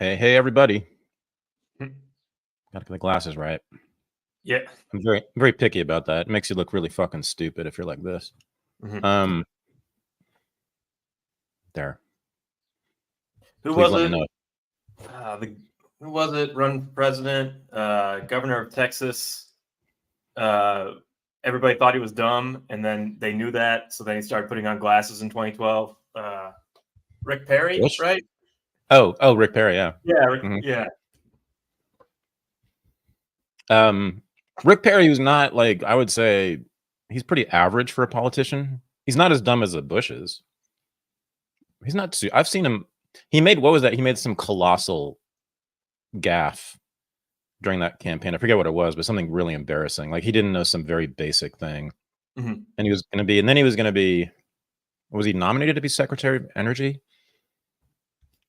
Hey, everybody. Hmm. Gotta get the glasses right. Yeah. I'm very picky about that. It makes you look really fucking stupid if you're like this. Mhm. There. Who Please was let it? me know. Who was it? Run for president, governor of Texas. Everybody thought he was dumb, and then they knew that, so then he started putting on glasses in 2012. Rick Perry, Which? right? Oh, Rick Perry, yeah. Yeah, Rick, Mhm. yeah. Rick Perry was not like, I would say he's pretty average for a politician. He's not as dumb as the Bush is. He's not I've seen him. He made, what was that? He made some colossal gaffe during that campaign. I forget what it was, but something really embarrassing. Like he didn't know some very basic thing. Mhm. And he was going to be, and then he was going to be, was he nominated to be Secretary of Energy?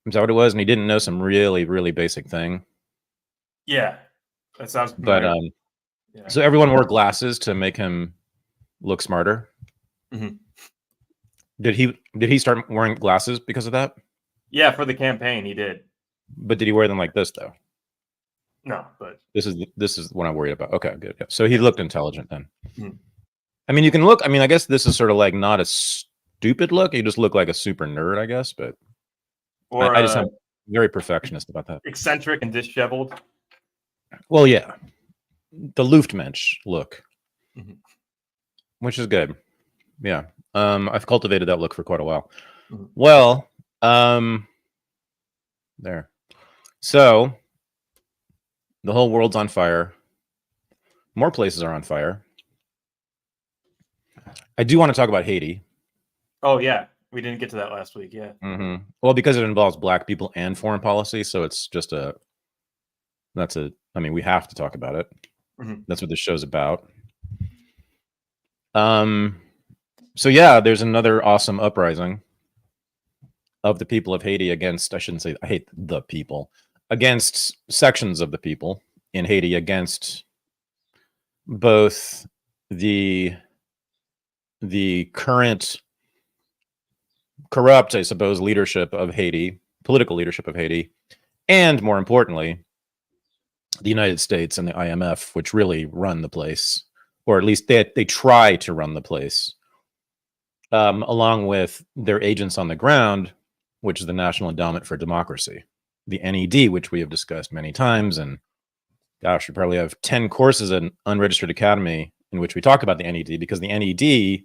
Is that what it was? And he didn't know some really, really basic thing. Yeah, that sounds But familiar. Yeah. so everyone wore glasses to make him look smarter. Mhm. Did he start wearing glasses because of that? Yeah, for the campaign, he did. But did he wear them like this though? No, but This is what I'm worried about. Okay, good. Yeah. So he looked intelligent then. Mhm. I mean, you can look. I mean, I guess this is sort of like not a stupid look. You just look like a super nerd, I guess. But or I just am very perfectionist about that. eccentric and disheveled. Well, yeah, the Luftmensch look, Mhm. which is good. Yeah, I've cultivated that look for quite a while. Mhm. Well, there. So the whole world's on fire. More places are on fire. I do want to talk about Haiti. Oh yeah, we didn't get to that last week. Yeah. Mm-hmm. Well, because it involves black people and foreign policy, so it's just I mean, we have to talk about it. Mhm. That's what this show's about. So yeah, there's another awesome uprising of the people of Haiti against, I shouldn't say, I hate the people, against sections of the people in Haiti, against both the current corrupt, I suppose, leadership of Haiti, political leadership of Haiti, and more importantly, the United States and the IMF, which really run the place, or at least they try to run the place, along with their agents on the ground, which is the National Endowment for Democracy, the NED, which we have discussed many times. And gosh, we probably have 10 courses in Unregistered Academy in which we talk about the NED, because the NED,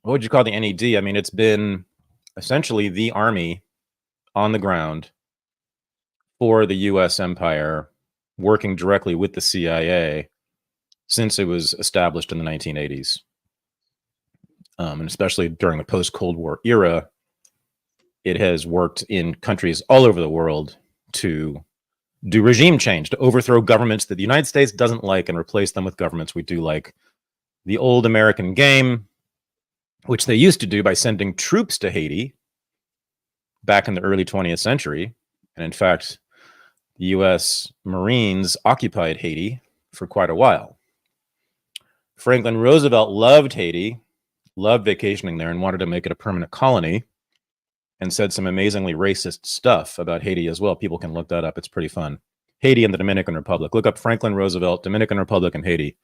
what would you call the NED? I mean, it's been essentially the army on the ground for the US empire, working directly with the CIA since it was established in the 1980s. And especially during the post-Cold War era, it has worked in countries all over the world to do regime change, to overthrow governments that the United States doesn't like and replace them with governments we do like. The old American game, which they used to do by sending troops to Haiti back in the early 20th century. And in fact, the US Marines occupied Haiti for quite a while. Franklin Roosevelt loved Haiti, loved vacationing there, and wanted to make it a permanent colony, and said some amazingly racist stuff about Haiti as well. People can look that up. It's pretty fun. Haiti and the Dominican Republic. Look up Franklin Roosevelt, Dominican Republic, and Haiti.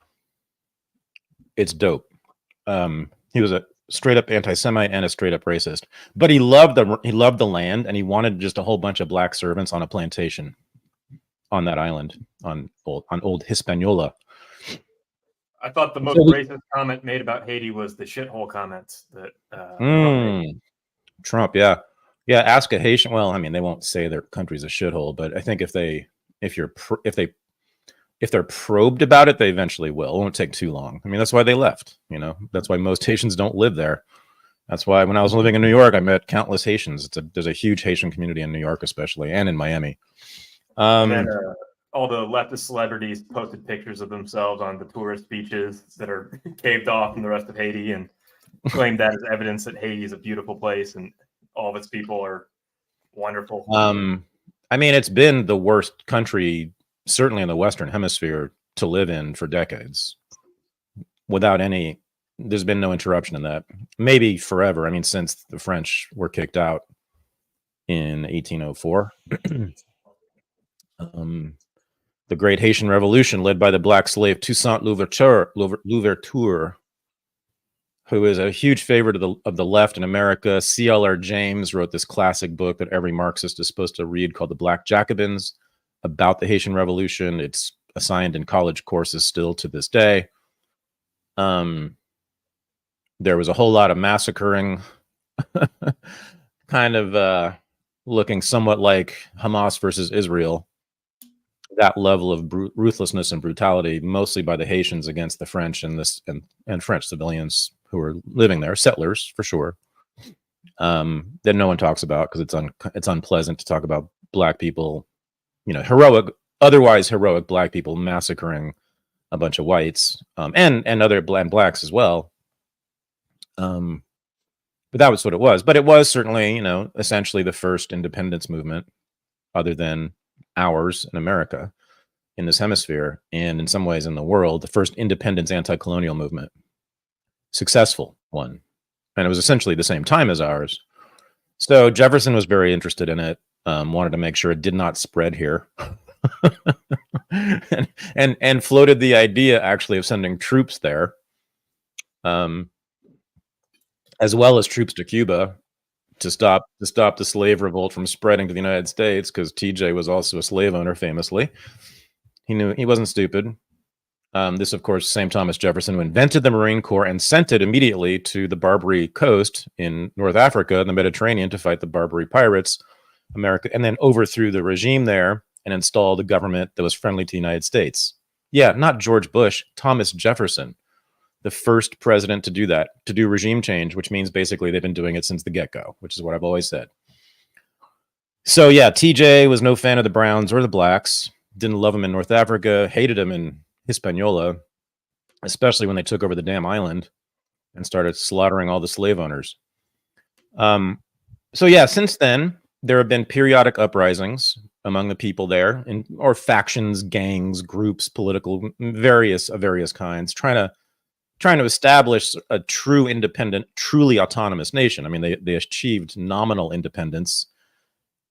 It's dope. He was a straight up anti-Semite and a straight up racist, but he loved the land, and he wanted just a whole bunch of black servants on a plantation on that island on old Hispaniola. I thought the most racist comment made about Haiti was the shithole comments that Trump, yeah. Ask a Haitian. Well, I mean, they won't say their country's a shithole, but I think if they're probed about it, they eventually will. It won't take too long. I mean, that's why they left. You know, that's why most Haitians don't live there. That's why when I was living in New York, I met countless Haitians. There's a huge Haitian community in New York, especially, and in Miami. And then all the leftist celebrities posted pictures of themselves on the tourist beaches that are caved off in the rest of Haiti, and claimed that as evidence that Haiti is a beautiful place and all of its people are wonderful. I mean, it's been the worst country, certainly in the Western Hemisphere, to live in for decades. There's been no interruption in that. Maybe forever. I mean, since the French were kicked out in 1804. The Great Haitian Revolution, led by the black slave Toussaint Louverture, who is a huge favorite of the left in America. C.L.R. James wrote this classic book that every Marxist is supposed to read called The Black Jacobins, about the Haitian Revolution. It's assigned in college courses still to this day. There was a whole lot of massacring, kind of looking somewhat like Hamas versus Israel. That level of ruthlessness and brutality, mostly by the Haitians against the French and French civilians who were living there, settlers for sure. That no one talks about because it's unpleasant to talk about black people, otherwise heroic black people massacring a bunch of whites, and other blacks as well. But that was what it was. But it was certainly, essentially the first independence movement, other than ours in America, in this hemisphere, and in some ways in the world, the first independence anti-colonial movement, successful one, and it was essentially the same time as ours. So Jefferson was very interested in it, wanted to make sure it did not spread here, and floated the idea actually of sending troops there, as well as troops to Cuba, to stop the slave revolt from spreading to the United States, because TJ was also a slave owner, famously. He knew, he wasn't stupid. This, of course, same Thomas Jefferson, who invented the Marine Corps and sent it immediately to the Barbary coast in North Africa and the Mediterranean to fight the Barbary pirates, America, and then overthrew the regime there and installed a government that was friendly to the United States. Yeah, not George Bush, Thomas Jefferson, the first president to do that, to do regime change, which means basically they've been doing it since the get-go, which is what I've always said. So yeah, TJ was no fan of the Browns or the blacks, didn't love them in North Africa, hated them in Hispaniola, especially when they took over the damn island and started slaughtering all the slave owners. So yeah, since then, there have been periodic uprisings among the people there, or factions, gangs, groups, political, various kinds, trying to establish a true independent, truly autonomous nation. I mean, they achieved nominal independence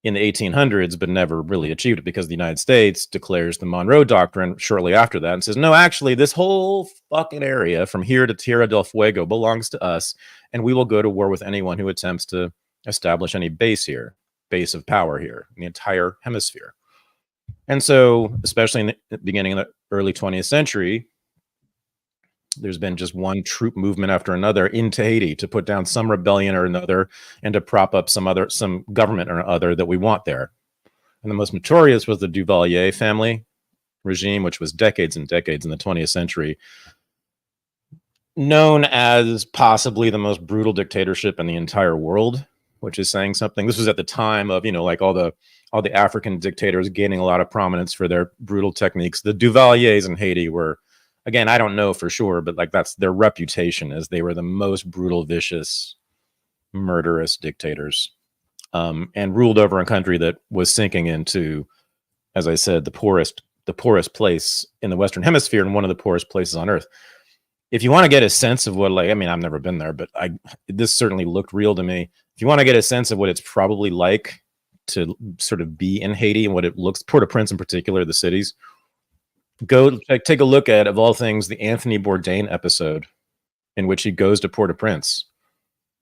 in the 1800s, but never really achieved it, because the United States declares the Monroe Doctrine shortly after that and says, no, actually, this whole fucking area from here to Tierra del Fuego belongs to us, and we will go to war with anyone who attempts to establish any base of power here in the entire hemisphere. And so, especially in the beginning of the early 20th century, there's been just one troop movement after another into Haiti to put down some rebellion or another and to prop up some government or other that we want there. And the most notorious was the Duvalier family regime, which was decades and decades in the 20th century, known as possibly the most brutal dictatorship in the entire world, which is saying something. This was at the time of, like all the African dictators gaining a lot of prominence for their brutal techniques. The Duvaliers in Haiti were, again, I don't know for sure, but like that's their reputation, as they were the most brutal, vicious, murderous dictators, and ruled over a country that was sinking into, as I said, the poorest place in the Western Hemisphere and one of the poorest places on Earth. If you want to get a sense of what, I've never been there, but this certainly looked real to me. If you want to get a sense of what it's probably like to sort of be in Haiti and what it looks, Port-au-Prince in particular, the cities, go take a look at, of all things, the Anthony Bourdain episode in which he goes to Port-au-Prince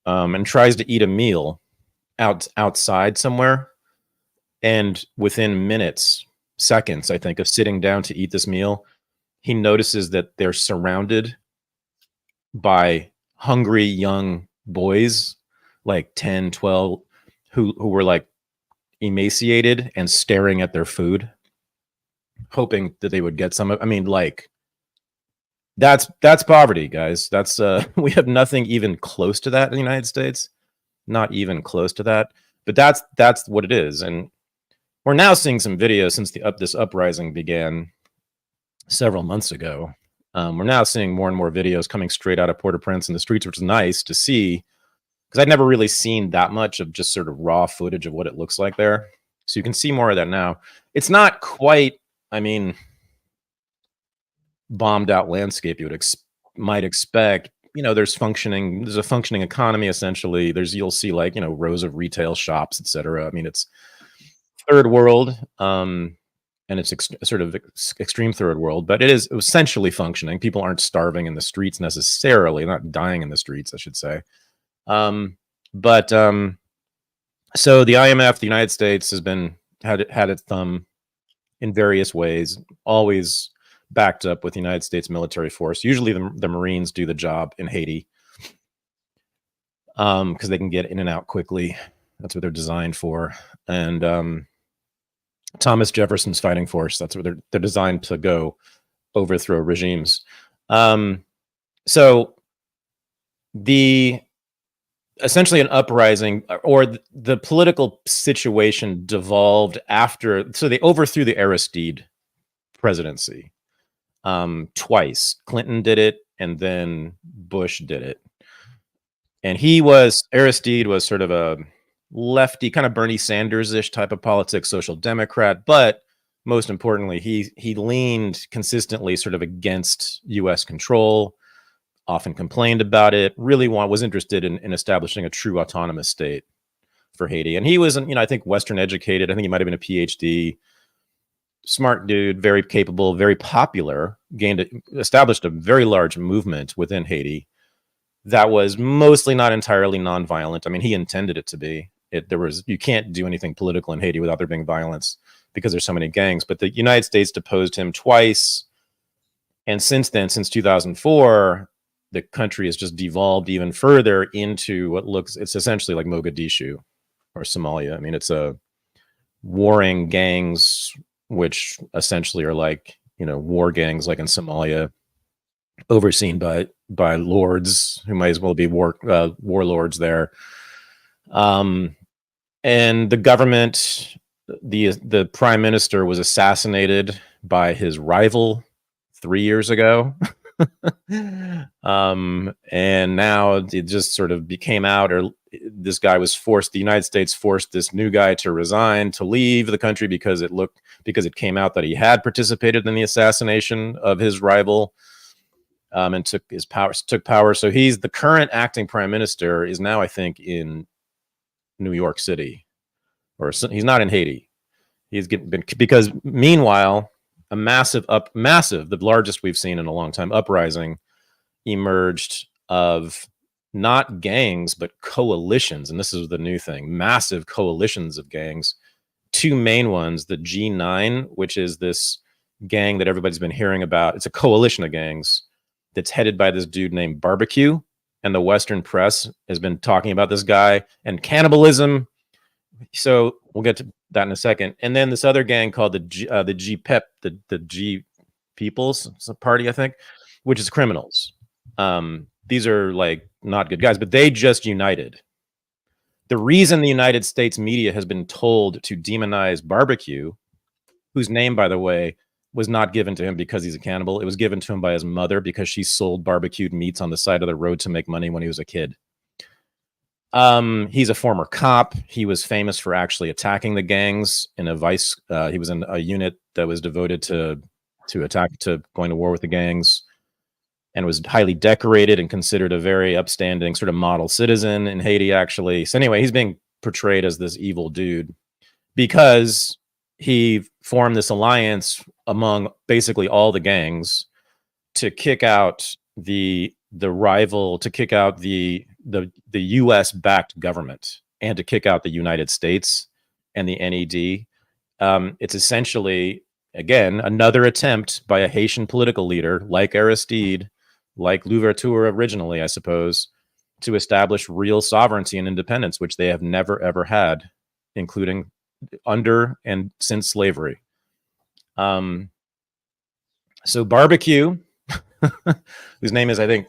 and tries to eat a meal outside somewhere. And within seconds, I think, of sitting down to eat this meal, he notices that they're surrounded by hungry young boys, like 10, 12, who were like emaciated and staring at their food, hoping that they would get some. That's poverty, guys. That's we have nothing even close to that in the United States, not even close to that. But that's what it is, and we're now seeing some videos since this uprising began several months ago. We're now seeing more and more videos coming straight out of Port-au-Prince in the streets, which is nice to see, because I'd never really seen that much of just sort of raw footage of what it looks like there. So you can see more of that now. It's not quite, bombed out landscape you might expect, there's a functioning economy, essentially. You'll see like, rows of retail shops, etc. I mean, it's third world, and it's sort of extreme third world, but it is essentially functioning. People aren't starving in the streets necessarily, not dying in the streets, I should say. So the IMF, the United States, has had its thumb in various ways, always backed up with the United States military force. Usually the Marines do the job in Haiti, because they can get in and out quickly. That's what they're designed for. And Thomas Jefferson's fighting force, that's what they're designed to go overthrow regimes. So essentially an uprising, or the political situation devolved after, so they overthrew the Aristide presidency twice. Clinton did it, and then Bush did it. And Aristide was sort of a lefty, kind of Bernie Sanders-ish type of politics, social democrat, but most importantly, he leaned consistently sort of against U.S. control, often complained about it, really was interested in establishing a true autonomous state for Haiti. And he was, I think, Western educated. I think he might have been a PhD. Smart dude, very capable, very popular, established a very large movement within Haiti that was mostly not entirely nonviolent. I mean, he intended it to be. You can't do anything political in Haiti without there being violence because there's so many gangs. But the United States deposed him twice. And since then, since 2004, the country has just devolved even further into it's essentially like Mogadishu or Somalia. I mean, it's a warring gangs, which essentially are like, war gangs like in Somalia, overseen by lords who might as well be warlords there. And the government, the prime minister was assassinated by his rival 3 years ago. And now it just sort of became out, or this guy was forced, the United States forced this new guy to resign, to leave the country because it came out that he had participated in the assassination of his rival, and took power. So the current acting prime minister is now, I think, in New York City, or he's not in Haiti. Because meanwhile, a massive, the largest we've seen in a long time, uprising emerged of not gangs, but coalitions. And this is the new thing, massive coalitions of gangs. Two main ones, the G9, which is this gang that everybody's been hearing about. It's a coalition of gangs that's headed by this dude named Barbecue. And the Western press has been talking about this guy and cannibalism. So we'll get to that in a second. And then this other gang called the G-PEP, the G People's Party, I think, which is criminals. These are like not good guys, but they just united. The reason the United States media has been told to demonize Barbecue, whose name, by the way, was not given to him because he's a cannibal. It was given to him by his mother because she sold barbecued meats on the side of the road to make money when he was a kid. He's a former cop. He was famous for actually attacking the gangs in he was in a unit that was devoted to going to war with the gangs, and was highly decorated and considered a very upstanding sort of model citizen in Haiti, actually. So anyway, he's being portrayed as this evil dude because he formed this alliance among basically all the gangs to kick out the rival, to kick out the U.S. backed government, and to kick out the United States and the NED. It's essentially, again, another attempt by a Haitian political leader like Aristide, like Louverture originally, I suppose, to establish real sovereignty and independence, which they have never, ever had, including under and since slavery. So Barbecue, whose name is, I think,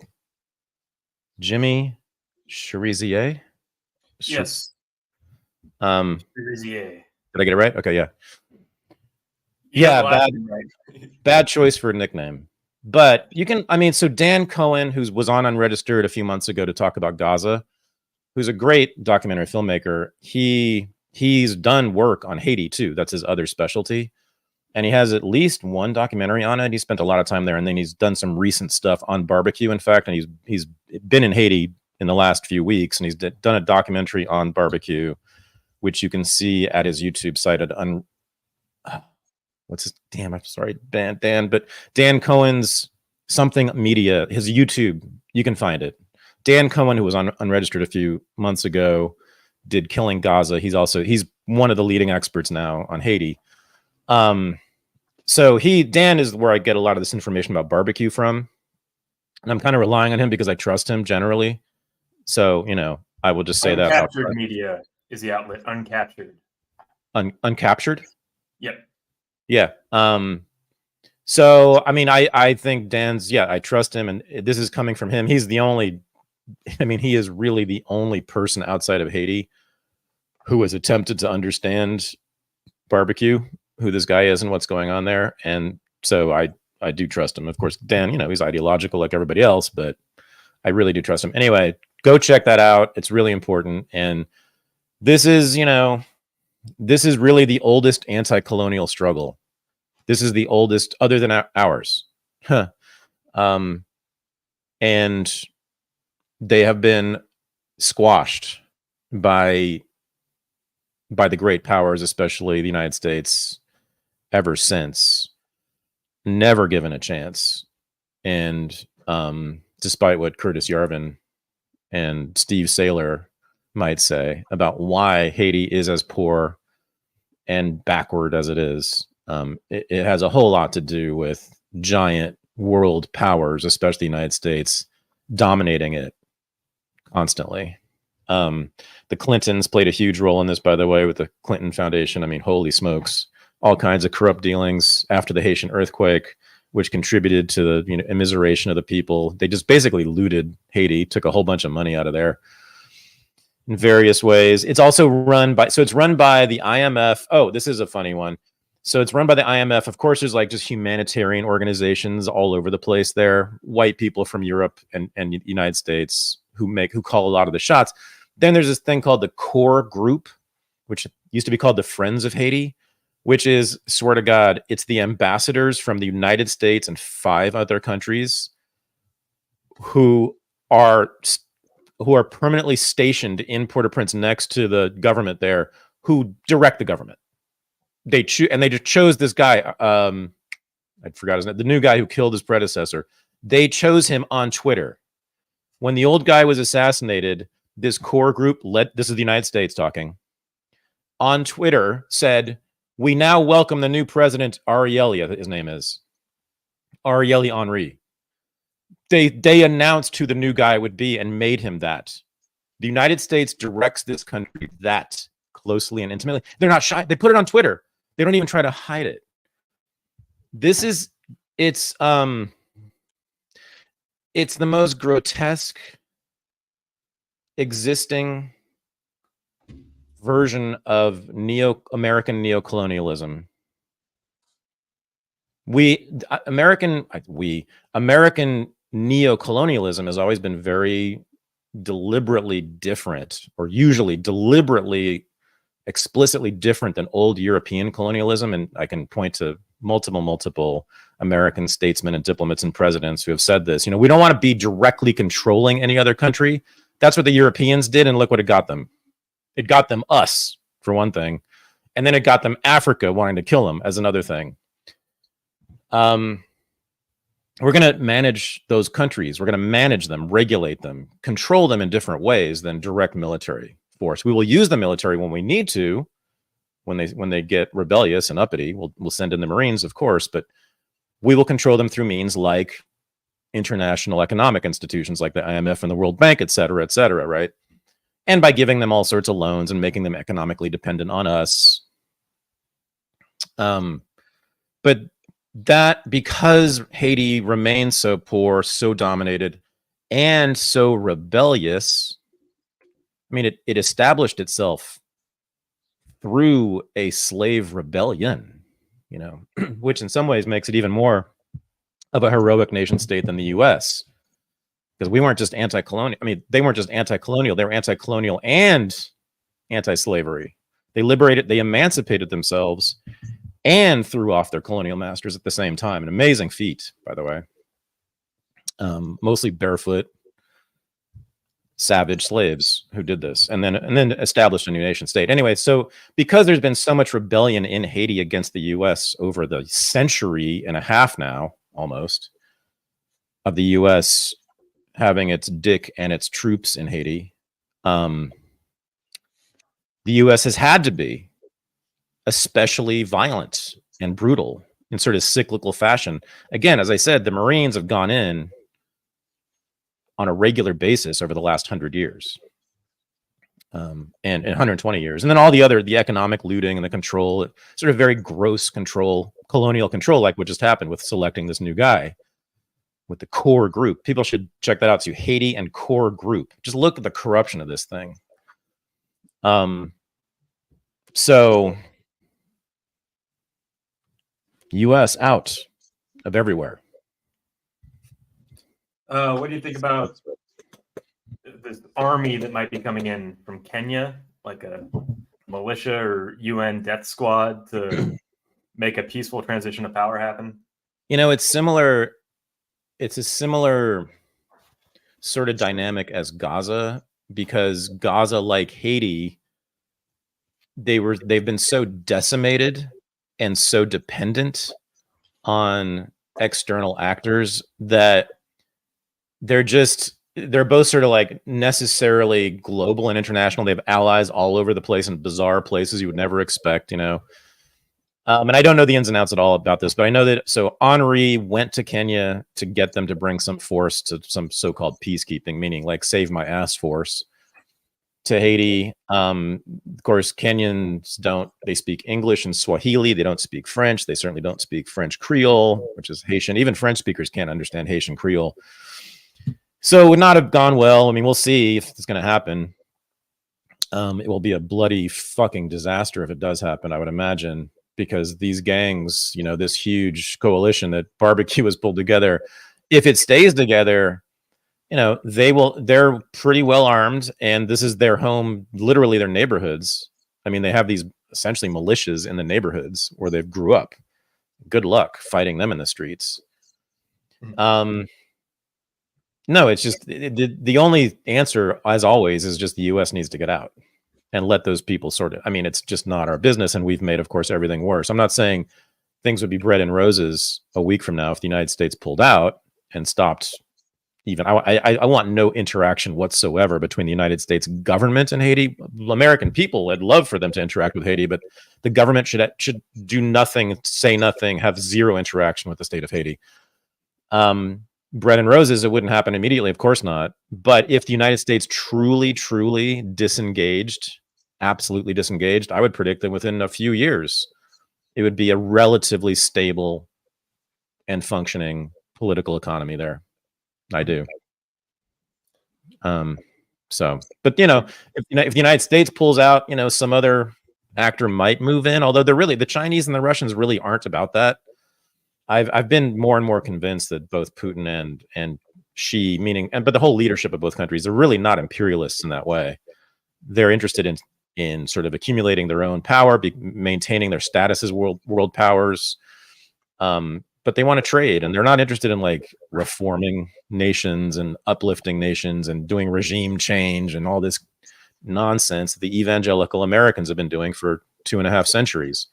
Jimmy Cherizier? Yes. Cherizier. Did I get it right? Okay, yeah. Yeah, bad choice for a nickname. But you can, so Dan Cohen, who was on Unregistered a few months ago to talk about Gaza, who's a great documentary filmmaker, he's done work on Haiti too. That's his other specialty. and he has at least one documentary on it. He spent a lot of time there, and then he's done some recent stuff on barbecue, in fact, and he's been in Haiti in the last few weeks, and he's done a documentary on barbecue, which you can see at his YouTube site at what's his damn, I'm sorry, Dan, but Dan Cohen's something media, his YouTube, you can find it. Dan Cohen, who was on Unregistered a few months ago, did Killing Gaza. He's one of the leading experts now on Haiti. So Dan is where I get a lot of this information about barbecue from. And I'm kind of relying on him because I trust him generally. So, I will just say that. Uncaptured media is the outlet. Uncaptured. Uncaptured? Yep. Yeah. So, I mean, I think Dan's, I trust him. And this is coming from him. He is really the only person outside of Haiti who has attempted to understand barbecue, who this guy is and what's going on there. And so I do trust him. Of course, Dan, he's ideological like everybody else, but I really do trust him. Anyway, go check that out. It's really important. And this is really the oldest anti-colonial struggle. This is the oldest other than ours. And they have been squashed by the great powers, especially the United States, ever since. Never given a chance. And despite what Curtis Yarvin and Steve Saylor might say about why Haiti is as poor and backward as it is, it has a whole lot to do with giant world powers, especially the United States, dominating it constantly. The Clintons played a huge role in this, by the way, with the Clinton Foundation. I mean, holy smokes, all kinds of corrupt dealings after the Haitian earthquake, which contributed to the immiseration of the people. They just basically looted Haiti, took a whole bunch of money out of there in various ways. It's also run by the IMF. Oh, this is a funny one. So it's run by the IMF. Of course, there's like just humanitarian organizations all over the place there, white people from Europe and the United States who call a lot of the shots. Then there's this thing called the Core Group, which used to be called the Friends of Haiti, which is, swear to God, it's the ambassadors from the United States and 5 other countries who are permanently stationed in Port-au-Prince next to the government there, who direct the government. They just chose this guy. I forgot his name. The new guy who killed his predecessor. They chose him on Twitter. When the old guy was assassinated, this core group this is the United States talking, on Twitter said, "We now welcome the new president, Ariel," his name is Ariel Henry. They announced who the new guy would be and made him that. The United States directs this country that closely and intimately. They're not shy. They put it on Twitter. They don't even try to hide it. It's the most grotesque existing version of American neocolonialism. American neocolonialism has always been very deliberately different, or usually deliberately, explicitly different than old European colonialism. And I can point to multiple American statesmen and diplomats and presidents who have said this. We don't want to be directly controlling any other country. That's what the Europeans did, and look what it got them. It got them us, for one thing, and then it got them Africa wanting to kill them as another thing. We're going to manage those countries. We're going to manage them, regulate them, control them in different ways than direct military force. We will use the military when we need to. When they get rebellious and uppity, we'll send in the Marines, of course, but we will control them through means like international economic institutions like the IMF and the World Bank, et cetera, right? And by giving them all sorts of loans and making them economically dependent on us. But that, because Haiti remains so poor, so dominated, and so rebellious, I mean, it established itself through a slave rebellion, which in some ways makes it even more of a heroic nation state than the U.S. Because we weren't just anti-colonial. I mean, they weren't just anti-colonial. They were anti-colonial and anti-slavery. They emancipated themselves, and threw off their colonial masters at the same time. An amazing feat, by the way. Mostly barefoot, savage slaves who did this, and then established a new nation state. Anyway, so because there's been so much rebellion in Haiti against the U.S. over the century and a half now, almost, of the U.S. having its dick and its troops in Haiti, the U.S. has had to be especially violent and brutal in sort of cyclical fashion. Again, as I said, the Marines have gone in on a regular basis over the last 100 years, and 120 years. And then all the economic looting and the control, sort of very gross control, colonial control, like what just happened with selecting this new guy with the core group. People should check that out too. Haiti and core group. Just look at the corruption of this thing. So U.S. out of everywhere. What do you think about this army that might be coming in from Kenya, like a militia or UN death squad to make a peaceful transition of power happen? You know, it's similar. It's a similar sort of dynamic as Gaza, because Gaza, like Haiti, they've been so decimated and so dependent on external actors that they're both sort of like necessarily global and international. They have allies all over the place in bizarre places you would never expect, you know. And I don't know the ins and outs at all about this, but I know that, so Henri went to Kenya to get them to bring some force to some so-called peacekeeping, meaning like save my ass force, to Haiti. Of course, Kenyans they speak English and Swahili. They don't speak French. They certainly don't speak French Creole, which is Haitian. Even French speakers can't understand Haitian Creole. So it would not have gone well. I mean, we'll see if it's going to happen. It will be a bloody fucking disaster if it does happen, I would imagine, because these gangs, you know, this huge coalition that Barbecue has pulled together, if it stays together, you know, they're pretty well armed, and this is their home, literally their neighborhoods. I mean, they have these essentially militias in the neighborhoods where they grew up. Good luck fighting them in the streets. No, it's just the only answer, as always, is just the U.S. needs to get out and let those people sort of, I mean, it's just not our business, and we've made, of course, everything worse. I'm not saying things would be bread and roses a week from now if the United States pulled out and stopped even. I want no interaction whatsoever between the United States government and Haiti. American people, I'd love for them to interact with Haiti, but the government should do nothing, say nothing, have zero interaction with the state of Haiti. Bread and roses, it wouldn't happen immediately, of course not. But if the United States truly disengaged, absolutely disengaged, I would predict that within a few years, it would be a relatively stable and functioning political economy there. I do. So, but you know, if the United States pulls out, you know, some other actor might move in, although the Chinese and the Russians really aren't about that. I've been more and more convinced that both Putin and Xi, but the whole leadership of both countries are really not imperialists in that way. They're interested in sort of accumulating their own power, maintaining their status as world powers. But they want to trade, and they're not interested in like reforming nations and uplifting nations and doing regime change and all this nonsense that the evangelical Americans have been doing for 2.5 centuries.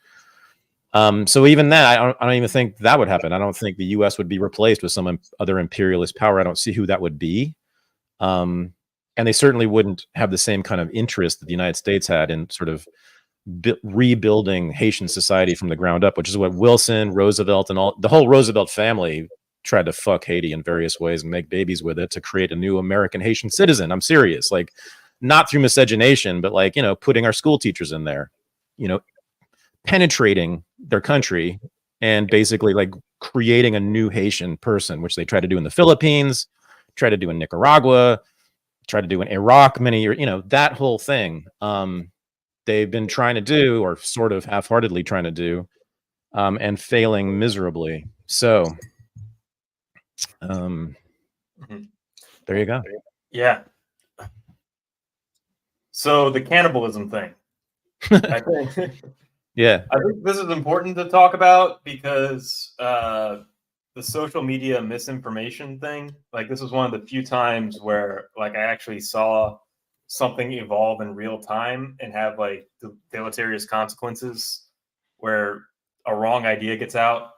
So even that, I don't even think that would happen. I don't think the U.S. would be replaced with some other imperialist power. I don't see who that would be. And they certainly wouldn't have the same kind of interest that the United States had in sort of rebuilding Haitian society from the ground up, which is what Wilson, Roosevelt, and the whole Roosevelt family tried to fuck Haiti in various ways and make babies with it to create a new American Haitian citizen. I'm serious, like not through miscegenation, but like, you know, putting our school teachers in there, you know, penetrating their country and basically like creating a new Haitian person, which they tried to do in the Philippines, tried to do in Nicaragua, tried to do in Iraq many years, you know, that whole thing. They've been trying to do, or sort of half-heartedly trying to do, and failing miserably. So, there you go. Yeah. So the cannibalism thing. I think Yeah. I think this is important to talk about because the social media misinformation thing, like this was one of the few times where like I actually saw something evolve in real time and have like deleterious consequences where a wrong idea gets out.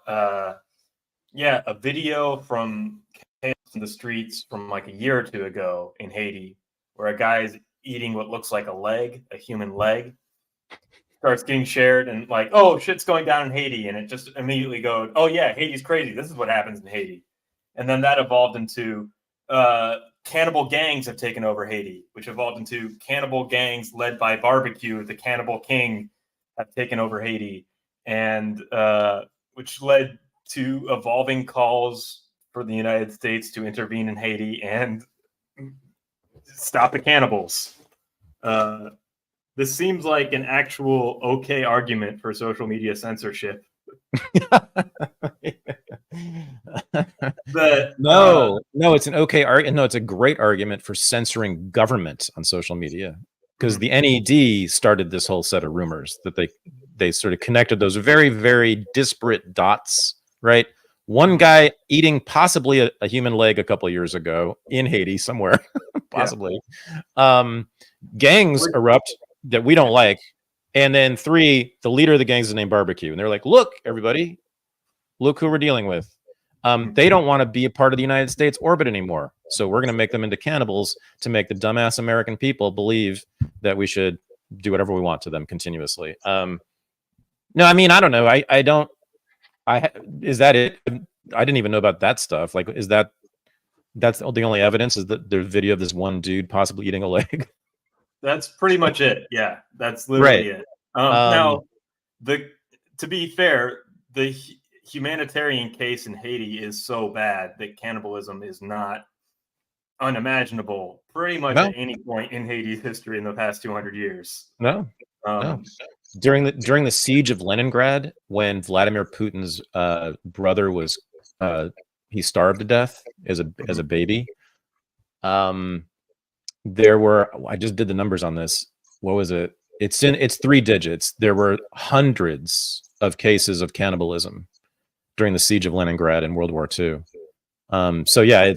Yeah, a video from chaos in the streets from like a year or two ago in Haiti, where a guy's eating what looks like a human leg, starts getting shared and like, oh, shit's going down in Haiti. And it just immediately goes, oh, yeah, Haiti's crazy. This is what happens in Haiti. And then that evolved into cannibal gangs have taken over Haiti, which evolved into cannibal gangs led by Barbecue, the Cannibal King, have taken over Haiti. And which led to evolving calls for the United States to intervene in Haiti and stop the cannibals. This seems like an actual okay argument for social media censorship. No, it's an okay argument. No, it's a great argument for censoring government on social media, because the NED started this whole set of rumors that they sort of connected those very, very disparate dots, right? One guy eating possibly a human leg a couple of years ago in Haiti somewhere, possibly. Yeah. Gangs erupt that we don't like. And then 3, the leader of the gangs is named Barbecue. And they're like, look, everybody, look who we're dealing with. They don't want to be a part of the United States orbit anymore. So we're going to make them into cannibals to make the dumbass American people believe that we should do whatever we want to them continuously. No, I mean, I don't know. Is that it? I didn't even know about that stuff. Like, that's the only evidence is that there's video of this one dude possibly eating a leg? That's pretty much it. Yeah, that's literally it. Now, to be fair, the humanitarian case in Haiti is so bad that cannibalism is not unimaginable pretty much at any point in Haiti's history in the past 200 years. No. During the siege of Leningrad, when Vladimir Putin's brother was he starved to death as a baby. There were, I just did the numbers on this. What was it? It's 3 digits. There were hundreds of cases of cannibalism during the siege of Leningrad in World War II. So yeah,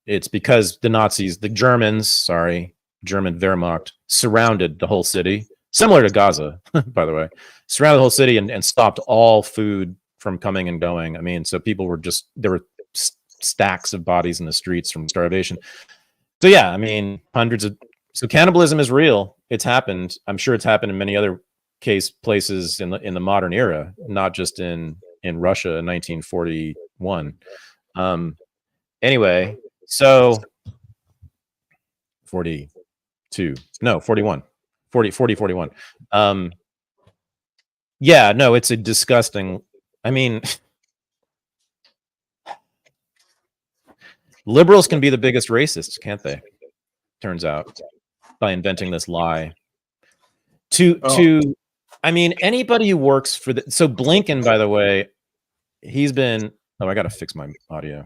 it's because the Nazis, the German Wehrmacht, surrounded the whole city, similar to Gaza, by the way, surrounded the whole city and stopped all food from coming and going. I mean, so people were there were stacks of bodies in the streets from starvation. So yeah, I mean, so cannibalism is real. It's happened. I'm sure it's happened in many other places in the modern era, not just in Russia in 1941. Anyway, so 41. 41. Yeah, no, it's a disgusting, I mean, liberals can be the biggest racists, can't they? Turns out, by inventing this lie. I mean, anybody who works for so Blinken, by the way, he's been, I got to fix my audio.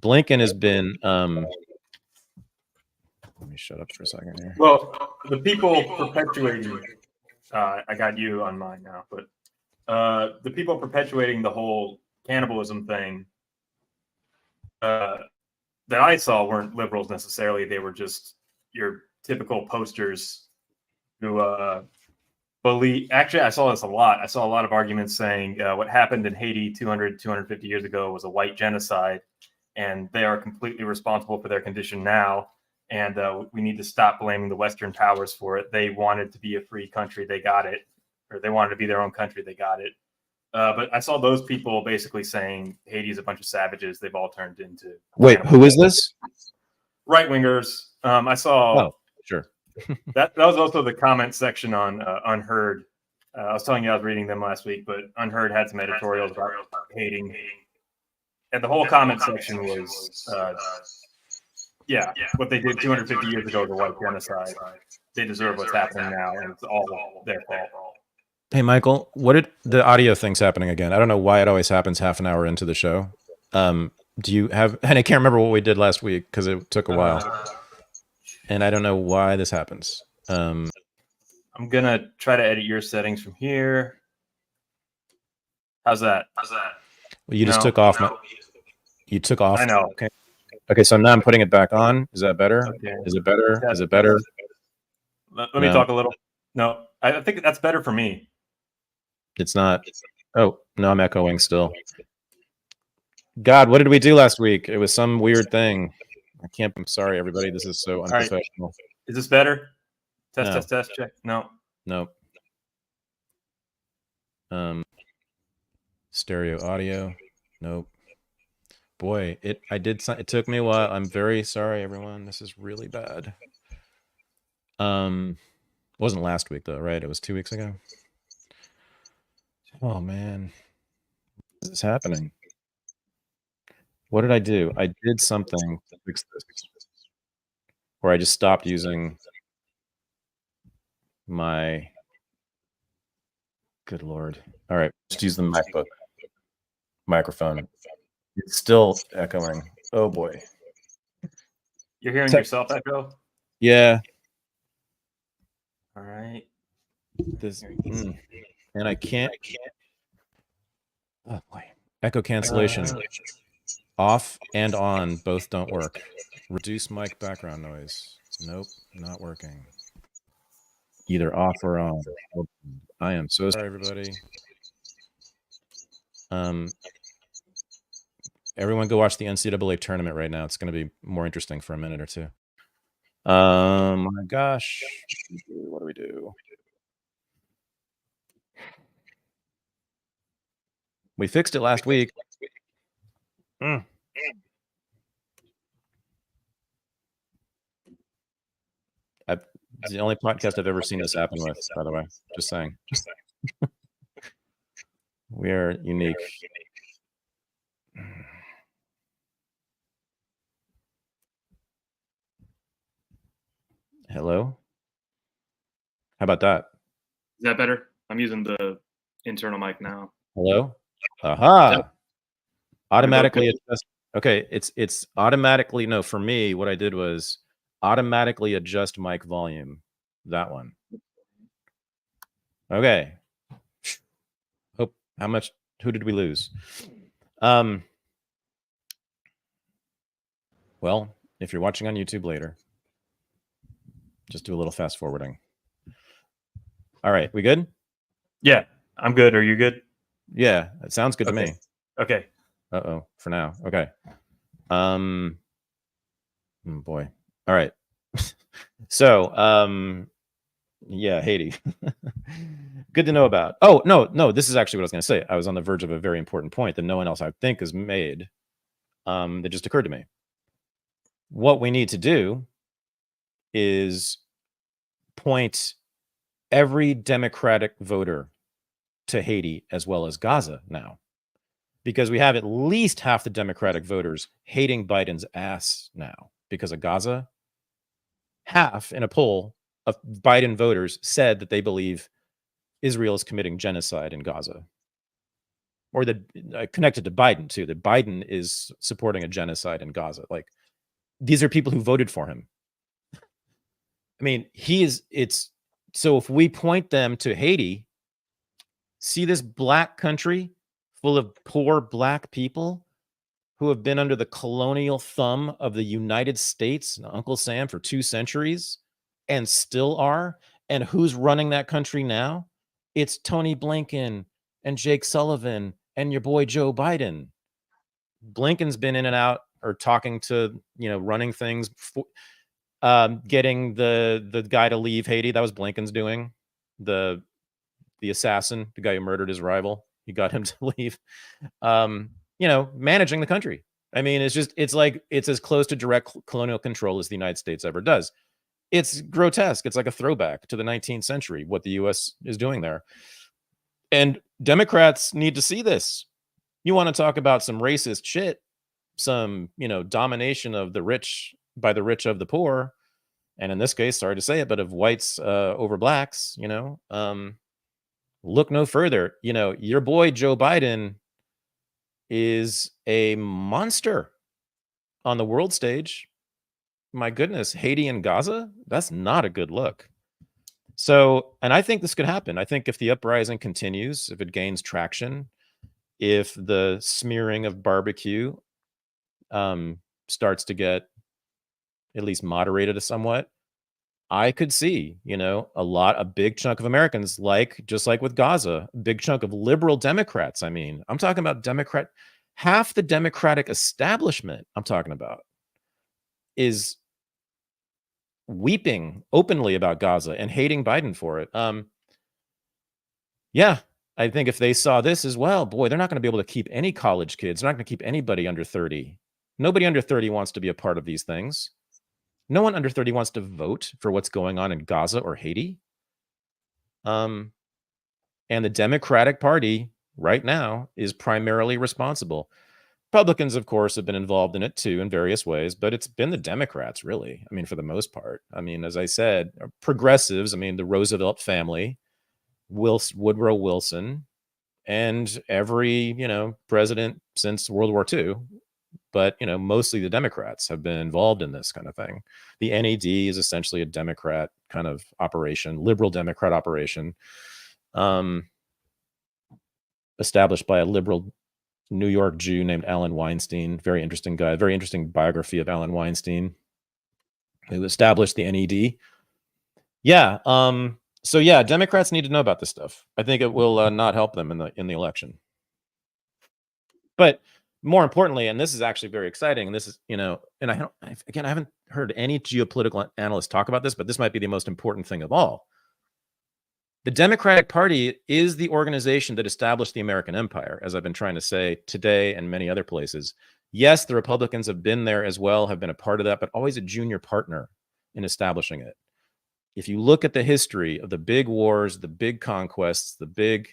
Blinken has been, let me shut up for a second here. Well, the people perpetuating, I got you on mine now, but the people perpetuating the whole cannibalism thing that I saw weren't liberals necessarily. They were just your typical posters who believe. Actually, I saw this a lot. I saw a lot of arguments saying what happened in Haiti 250 years ago was a white genocide, and they are completely responsible for their condition now. And we need to stop blaming the Western powers for it. They wanted to be a free country. They got it. Or they wanted to be their own country. They got it. But I saw those people basically saying Haiti is a bunch of savages. They've all turned into. Wait, who is this? Right wingers. I saw. Oh, sure. that was also the comment section on Unheard. I was telling you I was reading them last week, but Unheard had some editorials about hating. And the whole comment section was, what they did 250 years ago was a white genocide. They deserve what's happening now, and it's all their fault. Hey, Michael, the audio thing's happening again? I don't know why it always happens half an hour into the show. Do you have, and I can't remember what we did last week because it took a while. And I don't know why this happens. I'm I'm gonna try to edit your settings from here. How's that? Well, you just took off you took off. I know. Okay, so now I'm putting it back on. Is that better? Okay. Is it better? Is it better? Let me talk a little. No, I think that's better for me. It's not. Oh, no, I'm echoing still. God, what did we do last week? It was some weird thing. I'm sorry, everybody. This is so unprofessional. Right. Is this better? No. Test, check. No. Nope. Stereo audio. Nope. Boy, it took me a while. I'm very sorry, everyone. This is really bad. It wasn't last week though, right? It was 2 weeks ago. Oh man. What is happening? What did I do? I did something to fix this. Or I just stopped using my good lord. All right, just use the MacBook microphone. It's still echoing. Oh boy. You're hearing yourself echo? Yeah. All right. This and I can't. Oh boy. Echo cancellation. Off and on both don't work. Reduce mic background noise. Nope, not working. Either off or on. I am so sorry, everybody. Everyone go watch the NCAA tournament right now. It's going to be more interesting for a minute or two. My gosh. What do we do? We fixed it last week. It's the only podcast I've ever seen this happen with, by the way. Just saying. We are unique. Hello? How about that? Is that better? I'm using the internal mic now. Hello? Aha! Automatically adjust. Okay, it's automatically, no, for me, what I did was automatically adjust mic volume. That one. Okay. Who did we lose? Well, if you're watching on YouTube later, just do a little fast forwarding. All right, we good? Yeah, I'm good. Are you good? Yeah, it sounds good to me. Okay. Uh-oh, for now. Okay. Boy. All right. So, yeah, Haiti. Good to know about. Oh, no, this is actually what I was going to say. I was on the verge of a very important point that no one else, I think, has made, that just occurred to me. What we need to do is point every Democratic voter to Haiti as well as Gaza now, because we have at least half the Democratic voters hating Biden's ass now because of Gaza. Half in a poll of Biden voters said that they believe Israel is committing genocide in Gaza, or that connected to Biden too, that Biden is supporting a genocide in Gaza. Like, these are people who voted for him. I mean, so if we point them to Haiti, see this black country full of poor black people who have been under the colonial thumb of the United States and Uncle Sam for 2 centuries and still are. And who's running that country now? It's Tony Blinken and Jake Sullivan and your boy Joe Biden. Blinken's been in and out, or talking to, running things, getting the guy to leave Haiti. That was Blinken's doing. The assassin, the guy who murdered his rival, he got him to leave. Managing the country. I mean, it's as close to direct colonial control as the United States ever does. It's grotesque. It's like a throwback to the 19th century, what the U.S. is doing there. And Democrats need to see this. You want to talk about some racist shit, some, domination of the rich by the rich of the poor. And in this case, sorry to say it, but of whites over blacks, look no further. Your boy Joe Biden is a monster on the world stage. My goodness, Haiti and Gaza, that's not a good look. So, and I think this could happen. I think if the uprising continues, if it gains traction, if the smearing of barbecue starts to get at least moderated somewhat, I could see, a big chunk of Americans, just like with Gaza, a big chunk of liberal Democrats. I mean, I'm talking about half the Democratic establishment I'm talking about is weeping openly about Gaza and hating Biden for it. Yeah, I think if they saw this as well, boy, they're not going to be able to keep any college kids. They're not going to keep anybody under 30. Nobody under 30 wants to be a part of these things. No one under 30 wants to vote for what's going on in Gaza or Haiti. And the Democratic Party right now is primarily responsible. Republicans, of course, have been involved in it too in various ways, but it's been the Democrats, really. I mean, for the most part. I mean, as I said, progressives, I mean, the Roosevelt family, Woodrow Wilson, and every, president since World War II. But, mostly the Democrats have been involved in this kind of thing. The NED is essentially a Democrat kind of operation, liberal Democrat operation, established by a liberal New York Jew named Alan Weinstein. Very interesting guy. Very interesting biography of Alan Weinstein, who established the NED. Yeah. So yeah, Democrats need to know about this stuff. I think it will not help them in the election. But more importantly, and this is actually very exciting, and this is, and I haven't heard any geopolitical analysts talk about this, but this might be the most important thing of all. The Democratic Party is the organization that established the American empire, as I've been trying to say today and many other places. Yes, the Republicans have been there as well, have been a part of that, but always a junior partner in establishing it. If you look at the history of the big wars, the big conquests, the big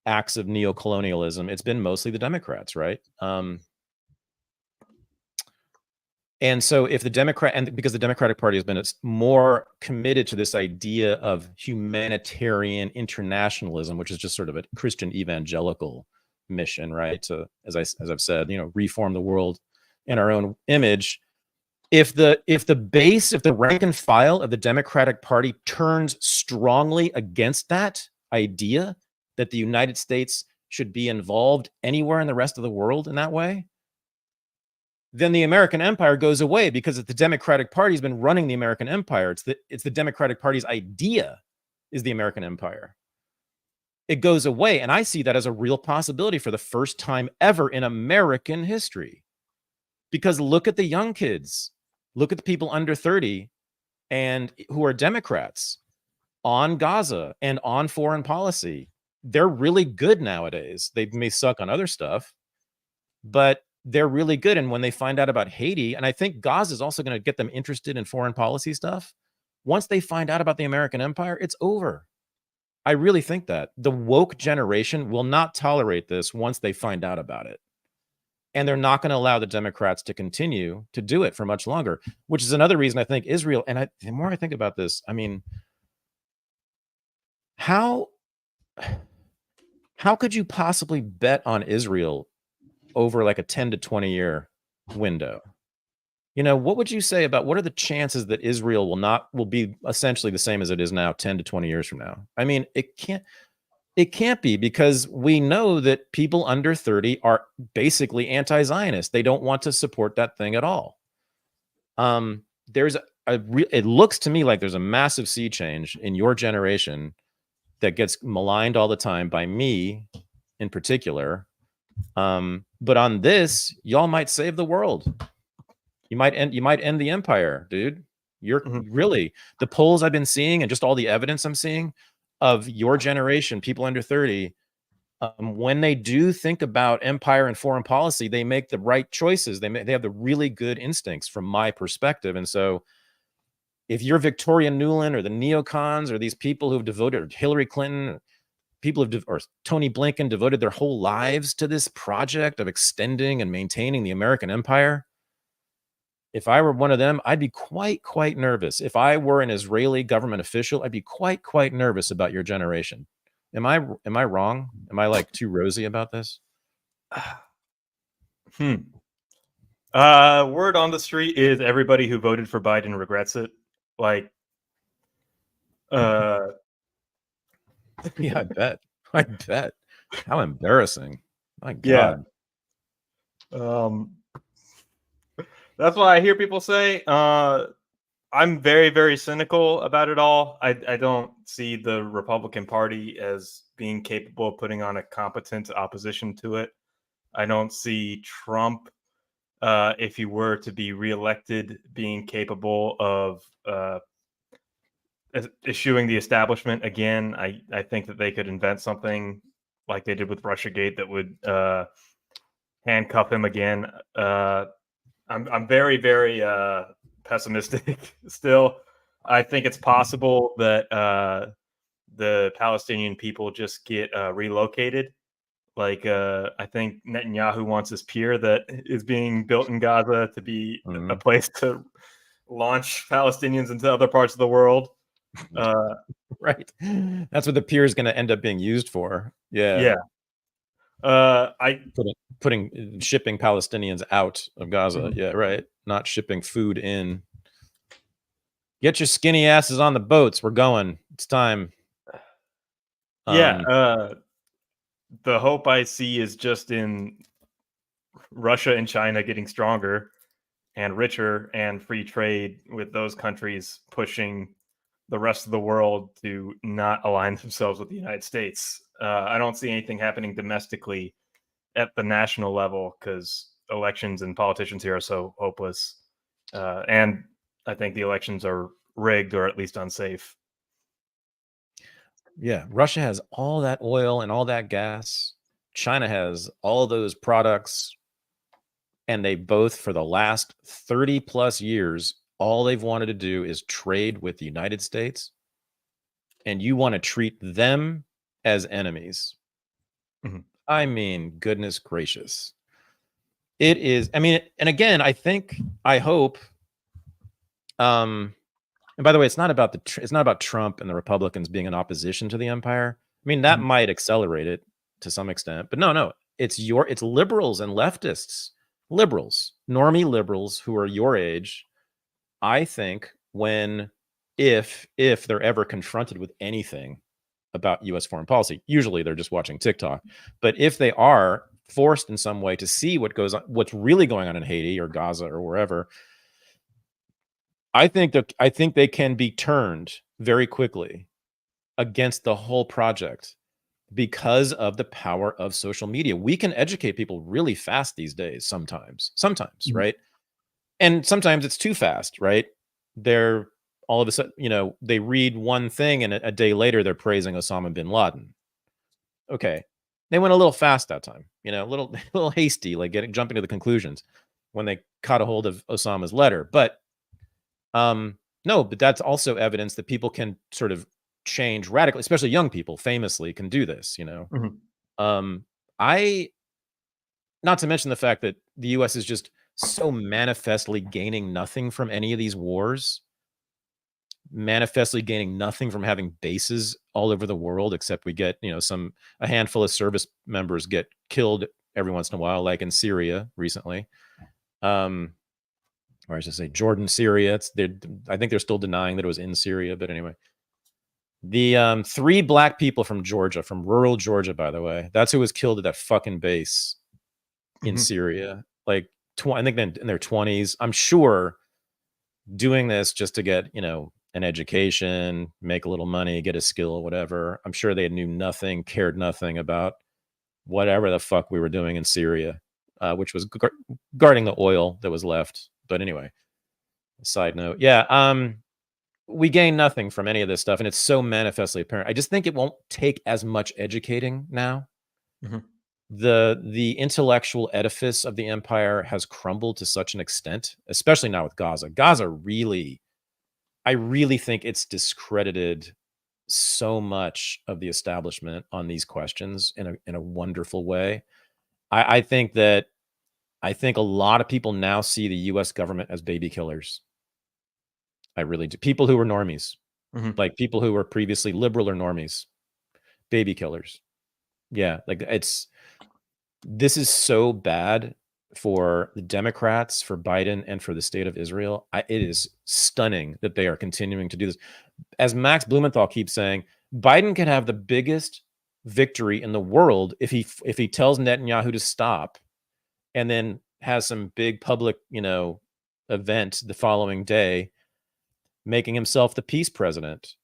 acts of neocolonialism, it's been mostly the Democrats, right? And so if because the Democratic Party has been more committed to this idea of humanitarian internationalism, which is just sort of a Christian evangelical mission, right? To, as I've said, reform the world in our own image. If the rank and file of the Democratic Party turns strongly against that idea that the United States should be involved anywhere in the rest of the world in that way, then the American empire goes away, because if the Democratic Party has been running the American empire, it's the Democratic Party's idea is the American empire. It goes away. And I see that as a real possibility for the first time ever in American history. Because look at the young kids, look at the people under 30 and who are Democrats on Gaza and on foreign policy. They're really good nowadays. They may suck on other stuff, but they're really good. And when they find out about Haiti, and I think Gaza is also going to get them interested in foreign policy stuff. Once they find out about the American empire, it's over. I really think that the woke generation will not tolerate this once they find out about it. And they're not going to allow the Democrats to continue to do it for much longer, which is another reason I think Israel, and the more I think about this, I mean, how could you possibly bet on Israel over like a 10 to 20 year window? What would you say about what are the chances that Israel will be essentially the same as it is now 10 to 20 years from now? I mean, it can't be, because we know that people under 30 are basically anti-Zionist. They don't want to support that thing at all. It looks to me like there's a massive sea change in your generation that gets maligned all the time by me in particular. But on this, y'all might save the world. You might end the empire, dude. You're really, the polls I've been seeing and just all the evidence I'm seeing of your generation, people under 30, when they do think about empire and foreign policy, they make the right choices. They have the really good instincts from my perspective. And so if you're Victoria Nuland or the neocons or these people who've devoted, Hillary Clinton, or Tony Blinken, devoted their whole lives to this project of extending and maintaining the American empire, if I were one of them, I'd be quite nervous. If I were an Israeli government official, I'd be quite nervous about your generation. Am I wrong? Am I like too rosy about this? Word on the street is everybody who voted for Biden regrets it. Like, Uh, Yeah, I bet. I bet. How embarrassing. My yeah. God. That's what I hear people say. I'm very, very cynical about it all. I don't see the Republican Party as being capable of putting on a competent opposition to it. I don't see Trump, if he were to be reelected, being capable of eschewing the establishment again. I think that they could invent something like they did with Russiagate that would handcuff him again. I'm very, very pessimistic still. I think it's possible that the Palestinian people just get relocated. Like, I think Netanyahu wants this pier that is being built in Gaza to be a place to launch Palestinians into other parts of the world. Right. That's what the pier is going to end up being used for. Yeah. Putting shipping Palestinians out of Gaza. Yeah, right. Not shipping food in. Get your skinny asses on the boats. We're going. It's time. The hope I see is just in Russia and China getting stronger and richer, and free trade with those countries pushing the rest of the world to not align themselves with the United States. I don't see anything happening domestically at the national level because elections and politicians here are so hopeless. And I think the elections are rigged or at least unsafe. Yeah, Russia has all that oil and all that gas. China has all those products. And they both, for the last 30 plus years, all they've wanted to do is trade with the United States. And you want to treat them as enemies. Mm-hmm. I mean, goodness gracious. It is, I mean, and again, I hope, and by the way, it's not about Trump and the Republicans being in opposition to the empire. I mean, that might accelerate it to some extent, but no, it's liberals and leftists, normie liberals who are your age. I think if they're ever confronted with anything about U.S. foreign policy, usually they're just watching TikTok, but if they are forced in some way to see what's really going on in Haiti or Gaza or wherever, I think they can be turned very quickly against the whole project because of the power of social media. We can educate people really fast these days, sometimes, right? And sometimes it's too fast, right? They're all of a sudden, they read one thing and a day later they're praising Osama bin Laden. Okay. They went a little fast that time, a little hasty, like jumping to the conclusions when they caught a hold of Osama's letter. But no, but that's also evidence that people can sort of change radically, especially young people famously can do this, not to mention the fact that the US is just so manifestly gaining nothing from any of these wars, manifestly gaining nothing from having bases all over the world, except we get, a handful of service members get killed every once in a while, like in Syria recently. Or I should say Jordan, Syria. I think they're still denying that it was in Syria, but anyway. The 3 black people from Georgia, from rural Georgia, by the way, that's who was killed at that fucking base in Syria. Like, I think in their 20s. I'm sure doing this just to get, an education, make a little money, get a skill, whatever. I'm sure they knew nothing, cared nothing about whatever the fuck we were doing in Syria, which was guarding the oil that was left. But anyway, side note. Yeah. We gain nothing from any of this stuff. And it's so manifestly apparent. I just think it won't take as much educating now. The intellectual edifice of the empire has crumbled to such an extent, especially now with Gaza. Gaza I really think it's discredited so much of the establishment on these questions in a wonderful way. I think a lot of people now see the U.S. government as baby killers. I really do. People who were normies, like people who were previously liberal or normies, baby killers. Yeah, like this is so bad for the Democrats, for Biden, and for the state of Israel. It is stunning that they are continuing to do this. As Max Blumenthal keeps saying, Biden could have the biggest victory in the world if he tells Netanyahu to stop, and then has some big public, event the following day, making himself the peace president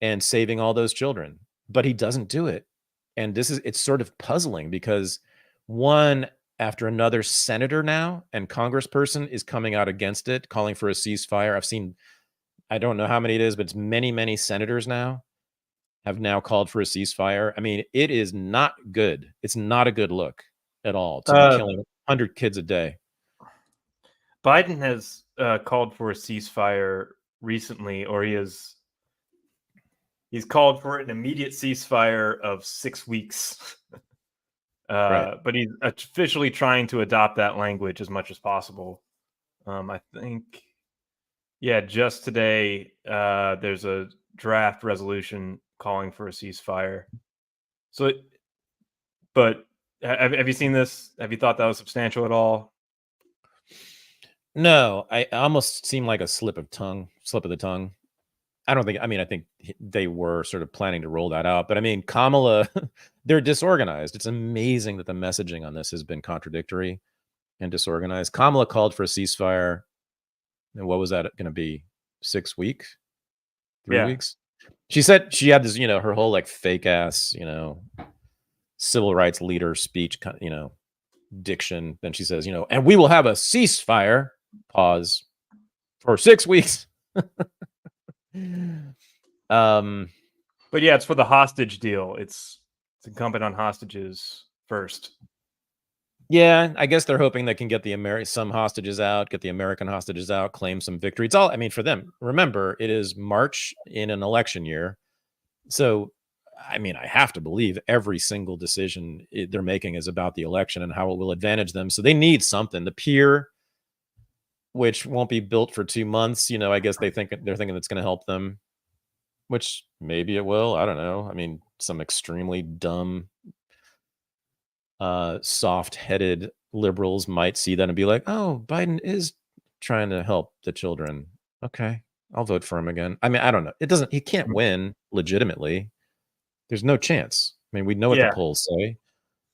and saving all those children. But he doesn't do it. And it's sort of puzzling because one after another senator now and congressperson is coming out against it, calling for a ceasefire. I've seen, I don't know how many it is, but it's many, many senators now have now called for a ceasefire. I mean, it is not good. It's not a good look at all to be killing 100 kids a day. Biden has called for a ceasefire recently, or he's called for an immediate ceasefire of 6 weeks. Right. But he's officially trying to adopt that language as much as possible. I think, just today there's a draft resolution calling for a ceasefire. So, but have you seen this? Have you thought that was substantial at all? No, I almost seemed like a slip of the tongue. I think they were sort of planning to roll that out, but I mean, Kamala, they're disorganized. It's amazing that the messaging on this has been contradictory and disorganized. Kamala called for a ceasefire. And what was that going to be? 6 weeks? 3 weeks? She said she had this, her whole like fake ass, civil rights leader speech, diction. Then she says, and we will have a ceasefire, pause, for 6 weeks. But it's for the hostage deal. It's incumbent on hostages first. Yeah, I guess they're hoping they can get some hostages out, get the American hostages out, claim some victory. It's all, for them. Remember, it is March in an election year. So, I have to believe every single decision they're making is about the election and how it will advantage them. So they need something. The pier, which won't be built for 2 months, I guess they're thinking it's going to help them, which maybe it will. I don't know. Some extremely dumb, soft-headed liberals might see that and be like, oh, Biden is trying to help the children. Okay, I'll vote for him again. I don't know. He can't win legitimately. There's no chance. We know what the polls say,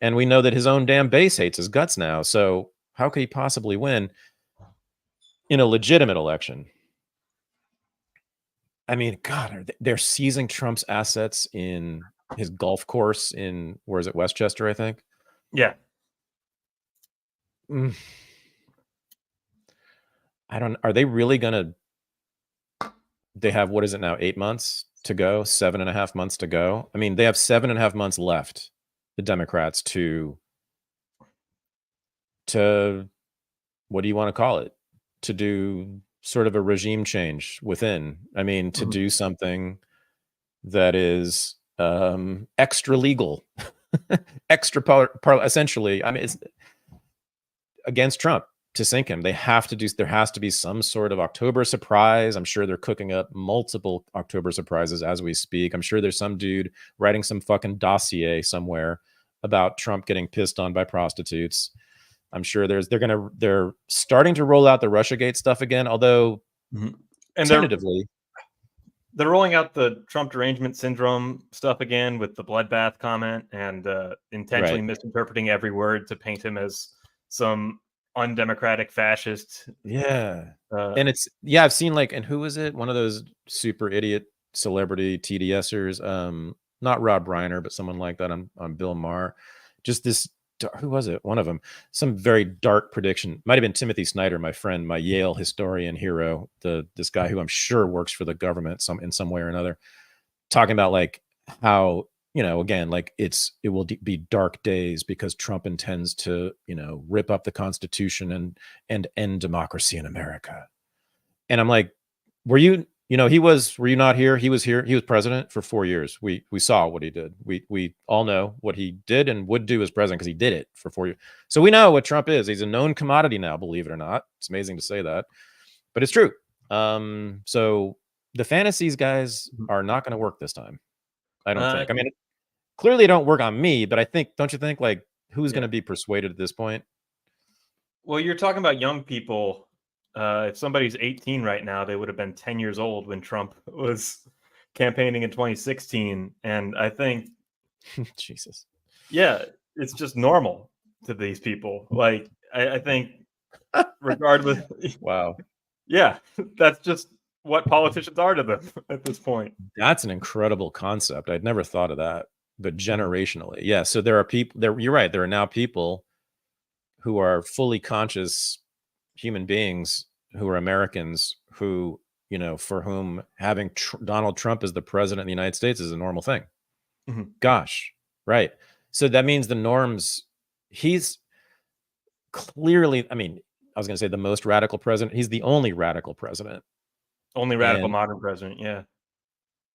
and we know that his own damn base hates his guts now. So how could he possibly win in a legitimate election? God, they're seizing Trump's assets in his golf course in, where is it, Westchester, I think? Yeah. Are they really gonna, they have, what is it now, 8 months to go, 7.5 months to go? They have 7.5 months left, the Democrats, to what do you want to call it? To do sort of a regime change within. To do something that is extra legal, extra essentially. It's against Trump to sink him. There has to be some sort of October surprise. I'm sure they're cooking up multiple October surprises as we speak. I'm sure there's some dude writing some fucking dossier somewhere about Trump getting pissed on by prostitutes. I'm sure they're starting to roll out the Russiagate stuff again, although and tentatively. They're rolling out the Trump derangement syndrome stuff again with the bloodbath comment and intentionally misinterpreting every word to paint him as some undemocratic fascist. Yeah. And I've seen and who was it? One of those super idiot celebrity TDSers, not Rob Reiner, but someone like that on Bill Maher. Just this, who was it? One of them, some very dark prediction. Might have been Timothy Snyder, my friend, my Yale historian hero, this guy who I'm sure works for the government in some way or another, talking about how, again, it will be dark days because Trump intends to, rip up the Constitution and end democracy in America. And I'm like, were you not here? He was here. He was president for 4 years. We saw what he did. We all know what he did and would do as president because he did it for 4 years. So we know what Trump is. He's a known commodity now, believe it or not. It's amazing to say that, but it's true. So the fantasies, guys, are not going to work this time. I don't think. Clearly they don't work on me, but don't you think who's going to be persuaded at this point? Well, you're talking about young people. If somebody's 18 right now, they would have been 10 years old when Trump was campaigning in 2016. And I think, Jesus. yeah, it's just normal to these people. Like, I think, regardless, Wow. yeah, that's just what politicians are to them at this point. That's an incredible concept. I'd never thought of that, but generationally. Yeah. So there are people there. You're right. There are now people who are fully conscious human beings who are Americans who, you know, for whom having Donald Trump as the president of the United States is a normal thing. Mhm. Gosh. Right. So that means the norms, he's clearly, I mean, I was going to say the most radical president. He's the only radical president Only radical and modern president. Yeah.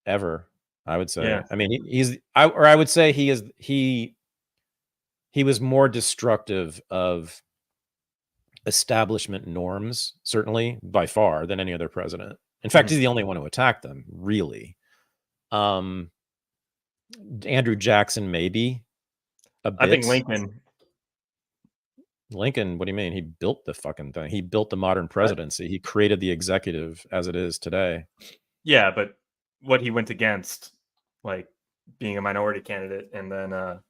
ever, I would say. Yeah. I mean, I would say he was more destructive of establishment norms, certainly by far, than any other president. In fact, he's the only one who attacked them, really. Andrew Jackson, maybe a bit. I think Lincoln. Lincoln, what do you mean? He built the fucking thing. He built the modern presidency. He created the executive as it is today. Yeah, but what he went against, like being a minority candidate and then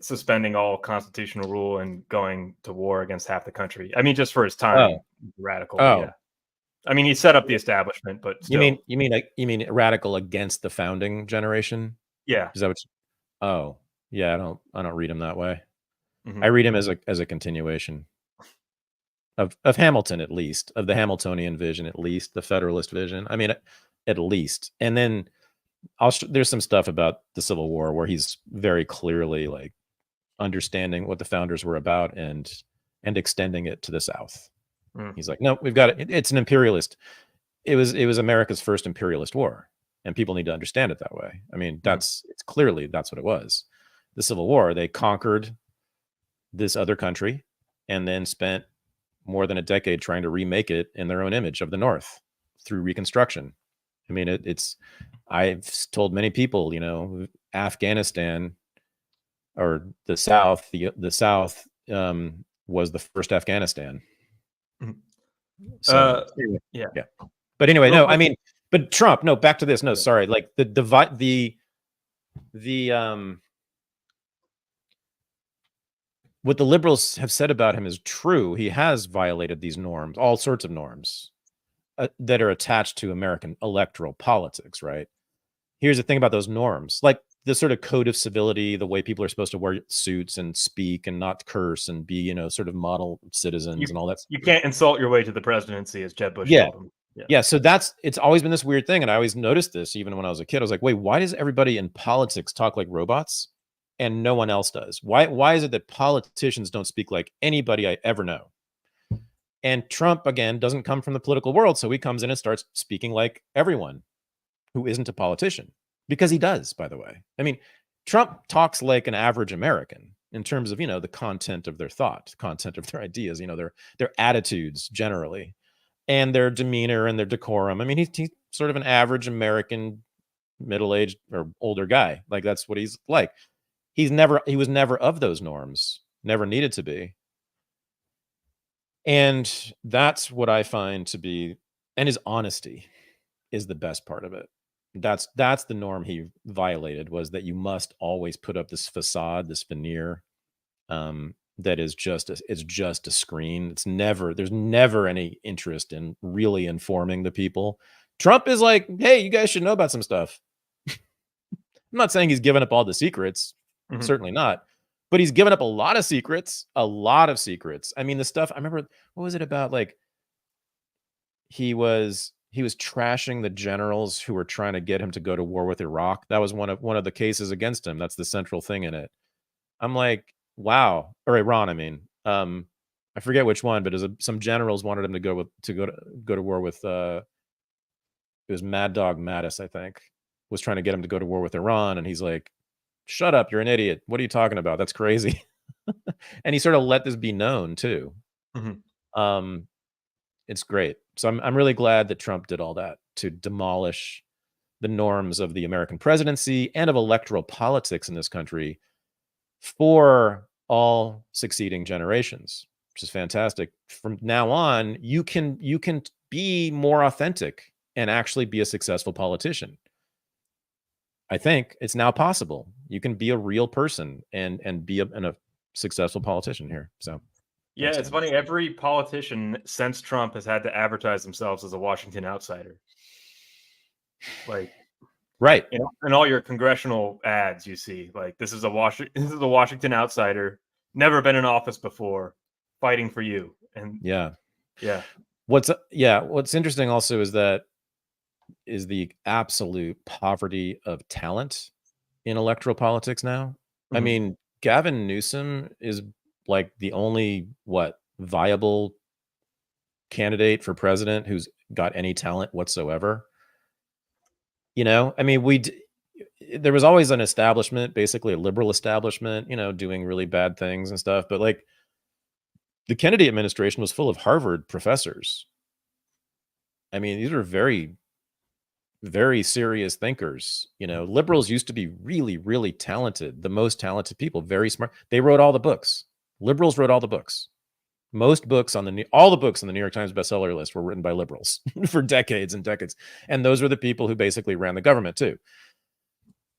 suspending all constitutional rule and going to war against half the country. I mean, just for his time, radical. Yeah. I mean, he set up the establishment, but still. You mean radical against the founding generation? Yeah. Is that what? Yeah. I don't read him that way. I read him as a continuation of Hamilton, at least, of the Hamiltonian vision, at least the Federalist vision. I mean, at least, and then there's some stuff about the Civil War where he's very clearly like understanding what the founders were about and extending it to the South. He's like, no, we've got it. It's an imperialist. It was America's first imperialist war, and people need to understand it that way. I mean, it's clearly that's what it was. The Civil War, they conquered this other country and then spent more than a decade trying to remake it in their own image of the North through Reconstruction. I mean, I've told many people, you know, Afghanistan or the South, the South was the first Afghanistan. So yeah. But anyway, no, I mean, but Trump, no, back to this. No, sorry. Like what the liberals have said about him is true. He has violated these norms, all sorts of norms that are attached to American electoral politics, right? Here's the thing about those norms, like the sort of code of civility, the way people are supposed to wear suits and speak and not curse and be, you know, sort of model citizens and all that. You can't insult your way to the presidency, as Jeb Bush told him. Yeah. So it's always been this weird thing. And I always noticed this, even when I was a kid. I was like, wait, why does everybody in politics talk like robots and no one else does? Why is it that politicians don't speak like anybody I ever know? And Trump, again, doesn't come from the political world. So he comes in and starts speaking like everyone who isn't a politician, because he does, by the way. I mean, Trump talks like an average American in terms of, you know, the content of their thought, content of their ideas, you know, their attitudes generally, and their demeanor and their decorum. I mean, he's sort of an average American, middle-aged or older guy. Like, that's what he's like. He was never of those norms, never needed to be. And that's what I find to be, and his honesty is the best part of it. That's the norm he violated, was that you must always put up this facade, this veneer, that is just a screen. There's never any interest in really informing the people. Trump is like, hey, you guys should know about some stuff. I'm not saying he's given up all the secrets, certainly not, but he's given up a lot of secrets. I mean, the stuff I remember, what was it about? Like, he was trashing the generals who were trying to get him to go to war with Iraq. That was one of the cases against him. That's the central thing in it. I'm like, wow. Or Iran, I mean. I forget which one, but some generals wanted him to go to war with it was Mad Dog Mattis, I think, was trying to get him to go to war with Iran, and he's like, shut up, you're an idiot. What are you talking about? That's crazy. And he sort of let this be known too. It's great. So I'm really glad that Trump did all that to demolish the norms of the American presidency and of electoral politics in this country for all succeeding generations. which is fantastic. From now on, you can be more authentic and actually be a successful politician. I think it's now possible. You can be a real person and be a successful politician here. So yeah, it's funny. Every politician since Trump has had to advertise themselves as a Washington outsider. Like, right. In all your congressional ads, you see, like, this is a Washington outsider, never been in office before, fighting for you. And yeah. What's interesting also is the absolute poverty of talent in electoral politics now. Mm-hmm. I mean, Gavin Newsom is like the only viable candidate for president who's got any talent whatsoever. I mean, there was always an establishment, basically a liberal establishment, doing really bad things and stuff. But like the Kennedy administration was full of Harvard professors. I mean, these are very, very serious thinkers. Liberals used to be really, really talented, the most talented people, very smart. They wrote all the books. Liberals wrote all the books. Most books all the books on the New York Times bestseller list were written by liberals for decades and decades. And those were the people who basically ran the government too.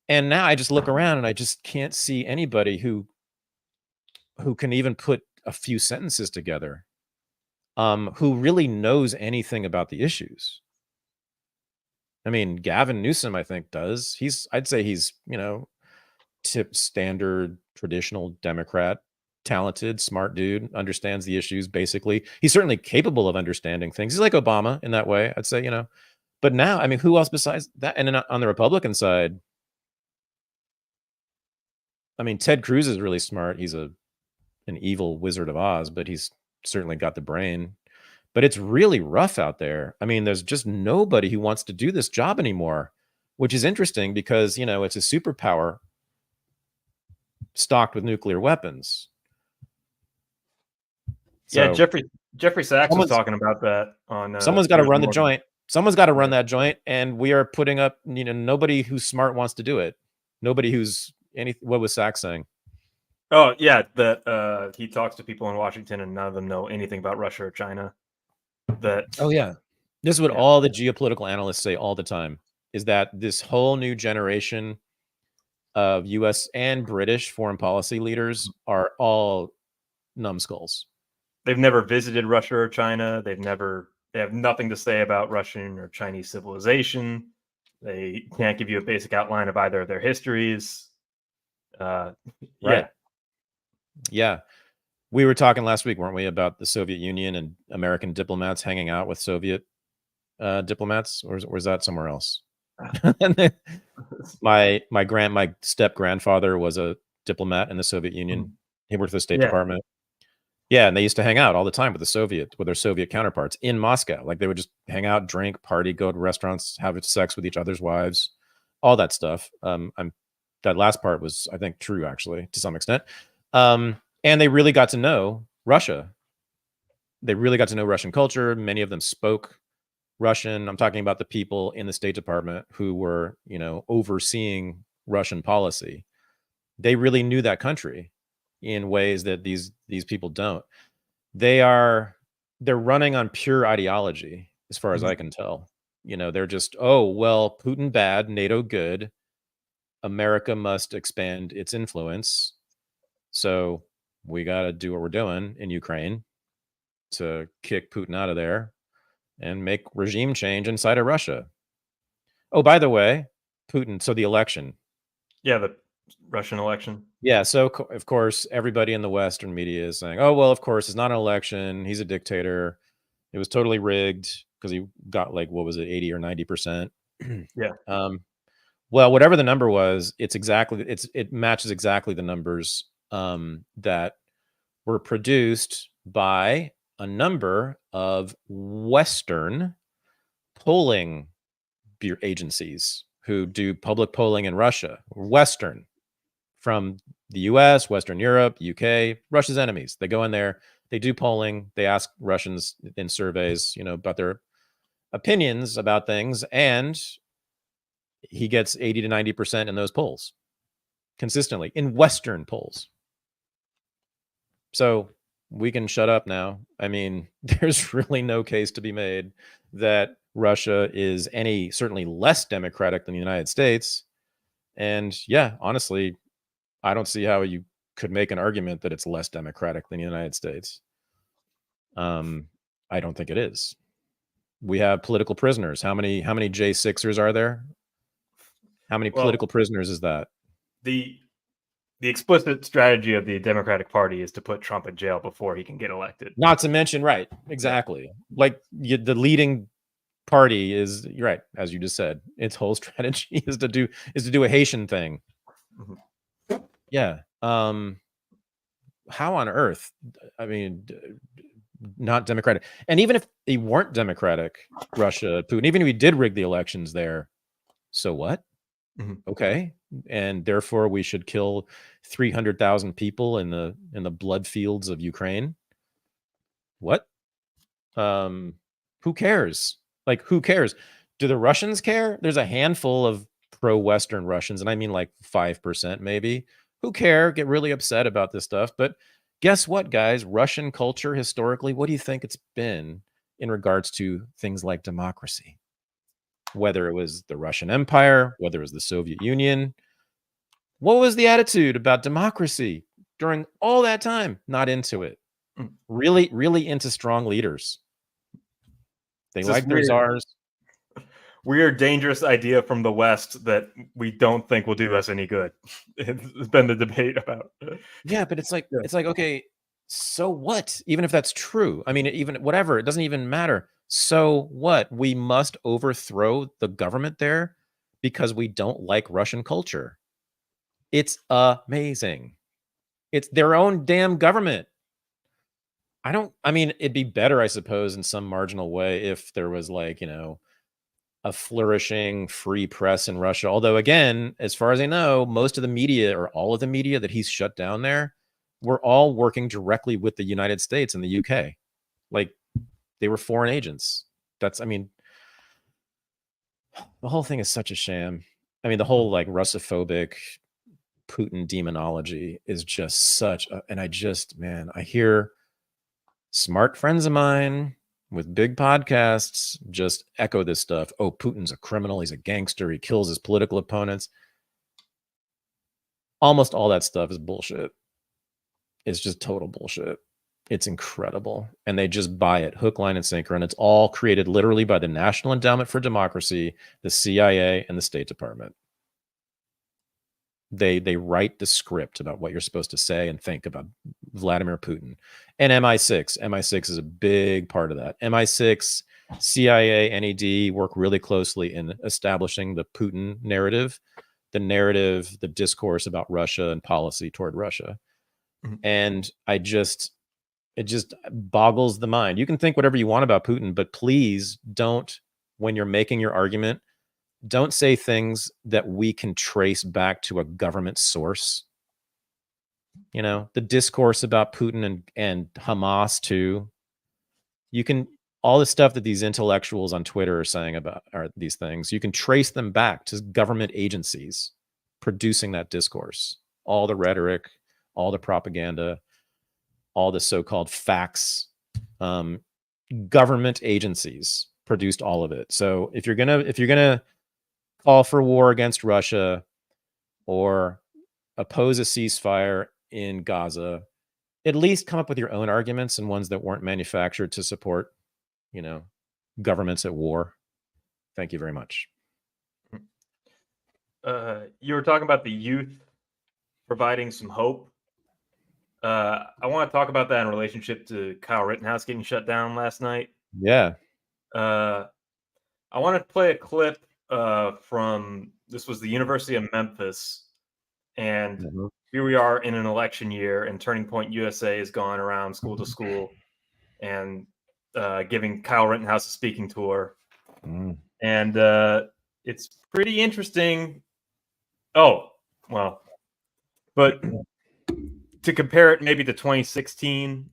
And now I just look around and I just can't see anybody who can even put a few sentences together, who really knows anything about the issues. I mean, Gavin Newsom, I think, does. I'd say he's, standard traditional Democrat, talented, smart dude, understands the issues. Basically, he's certainly capable of understanding things. He's like Obama in that way, I'd say. But now, I mean, who else besides that? And then on the Republican side, I mean, Ted Cruz is really smart. He's an evil Wizard of Oz, but he's certainly got the brain. But it's really rough out there. I mean, there's just nobody who wants to do this job anymore, which is interesting because, it's a superpower stocked with nuclear weapons. So, Jeffrey Sachs was talking about that on. Someone's got to run the joint. Someone's got to run that joint, and we are putting up. Nobody who's smart wants to do it. Nobody who's What was Sachs saying? Oh yeah, that he talks to people in Washington, and none of them know anything about Russia or China. Oh yeah, this is what all the geopolitical analysts say all the time: is that this whole new generation of U.S. and British foreign policy leaders are all numbskulls. They've never visited Russia or China. They have nothing to say about Russian or Chinese civilization. They can't give you a basic outline of either of their histories. Right. Yeah. We were talking last week, weren't we, about the Soviet Union and American diplomats hanging out with Soviet diplomats, or was that somewhere else? my step grandfather was a diplomat in the Soviet Union. He worked for the State Department. Yeah, and they used to hang out all the time with their Soviet counterparts in Moscow. Like they would just hang out, drink, party, go to restaurants, have sex with each other's wives, all that stuff. That last part was, I think, true actually to some extent. And they really got to know Russia. They really got to know Russian culture. Many of them spoke Russian. I'm talking about the people in the State Department who were, overseeing Russian policy. They really knew that country in ways that these people don't. They're running on pure ideology, as far as I can tell. They're just, oh, well, Putin bad, NATO good. America must expand its influence. So we got to do what we're doing in Ukraine to kick Putin out of there and make regime change inside of Russia. Oh, by the way, Putin, so the election. Yeah, the Russian election. Yeah, so of course, everybody in the Western media is saying, oh, well, of course, it's not an election. He's a dictator. It was totally rigged because he got 80 or 90%. Yeah. Well, whatever the number was, it matches exactly the numbers that were produced by a number of Western polling agencies who do public polling in Russia. Western, from the US, Western Europe, UK, Russia's enemies. They go in there, they do polling, they ask Russians in surveys, about their opinions about things, and he gets 80 to 90% in those polls consistently in Western polls. So we can shut up now. I mean, there's really no case to be made that Russia is certainly less democratic than the United States. And yeah, honestly, I don't see how you could make an argument that it's less democratic than the United States. I don't think it is. We have political prisoners. How many J6ers are there? How many political prisoners is that? The explicit strategy of the Democratic Party is to put Trump in jail before he can get elected. Not to mention, right, exactly. Yeah. Like the leading party is, right, as you just said, its whole strategy is to do a Haitian thing. Mm-hmm. Yeah. How on earth? I mean, not democratic. And even if they weren't democratic, Russia, Putin, even if we did rig the elections there, so what? Mm-hmm. Okay. And therefore we should kill 300,000 people in the blood fields of Ukraine. What? Who cares? Like, who cares? Do the Russians care? There's a handful of pro-Western Russians, and I mean like 5% maybe, who care, get really upset about this stuff. But guess what, guys? Russian culture historically, what do you think it's been in regards to things like democracy? Whether it was the Russian Empire, whether it was the Soviet Union, what was the attitude about democracy during all that time? Not into it. Really, really into strong leaders. They like their czars. Weird, dangerous idea from the West that we don't think will do us any good. It's been the debate about. Yeah, but it's like, okay, so what? Even if that's true, I mean, even whatever, it doesn't even matter. So what? We must overthrow the government there because we don't like Russian culture. It's amazing. It's their own damn government. I mean, it'd be better, I suppose, in some marginal way if there was like, a flourishing free press in Russia. Although, again, as far as I know, most of the media or all of the media that he's shut down there were all working directly with the United States and the UK. Like, they were foreign agents. I mean, the whole thing is such a sham. I mean, the whole like Russophobic Putin demonology is just and I hear smart friends of mine with big podcasts just echo this stuff. Oh, Putin's a criminal. He's a gangster. He kills his political opponents. Almost all that stuff is bullshit. It's just total bullshit. It's incredible. And they just buy it hook, line, and sinker. And it's all created literally by the National Endowment for Democracy, the CIA, and the State Department. They write the script about what you're supposed to say and think about Vladimir Putin. And MI6. MI6 is a big part of that. MI6, CIA, NED work really closely in establishing the Putin narrative, the discourse about Russia and policy toward Russia. Mm-hmm. And it just boggles the mind. You can think whatever you want about Putin, but please don't, when you're making your argument, don't say things that we can trace back to a government source. The discourse about Putin and Hamas too. You can, all the stuff that these intellectuals on Twitter are saying about these things, you can trace them back to government agencies producing that discourse. All the rhetoric, all the propaganda, all the so-called facts, government agencies produced all of it. So if you're gonna call for war against Russia or oppose a ceasefire in Gaza, at least come up with your own arguments and ones that weren't manufactured to support, governments at war. Thank you very much. You were talking about the youth providing some hope. I want to talk about that in relationship to Kyle Rittenhouse getting shut down last night. Yeah. I want to play a clip from, this was the University of Memphis, and here we are in an election year, and Turning Point USA has gone around school to school and giving Kyle Rittenhouse a speaking tour. And it's pretty interesting. Oh, well, but to compare it maybe to 2016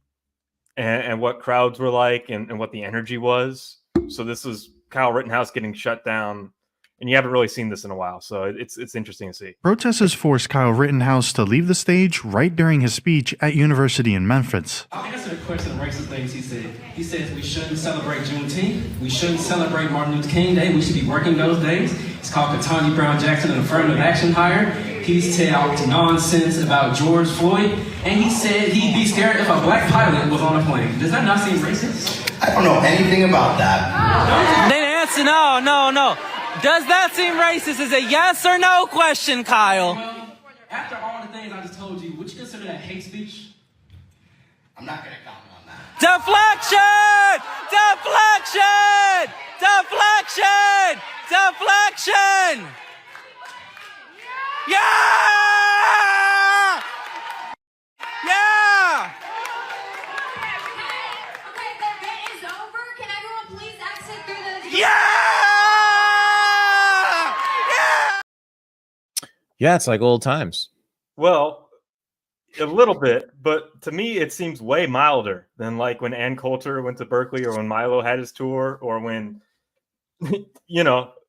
and what crowds were like and what the energy was. So this is Kyle Rittenhouse getting shut down and you haven't really seen this in a while, so it's interesting to see. Protesters forced Kyle Rittenhouse to leave the stage right during his speech at University in Memphis. I'll answer the question of racist things he said. He says we shouldn't celebrate Juneteenth. We shouldn't celebrate Martin Luther King Day. We should be working those days. It's called Ketanji Brown Jackson, an affirmative action hire. He's talked nonsense about George Floyd, and he said he'd be scared if a black pilot was on a plane. Does that not seem racist? I don't know anything about that. Then answer no. Does that seem racist? Is a yes or no question, Kyle. Well, after all the things I just told you, would you consider that hate speech? I'm not going to comment on that. Deflection! Yeah! Okay, the event is over. Can everyone please exit through the... Yeah, it's like old times. Well, a little bit, but to me, it seems way milder than like when Ann Coulter went to Berkeley, or when Milo had his tour, or when,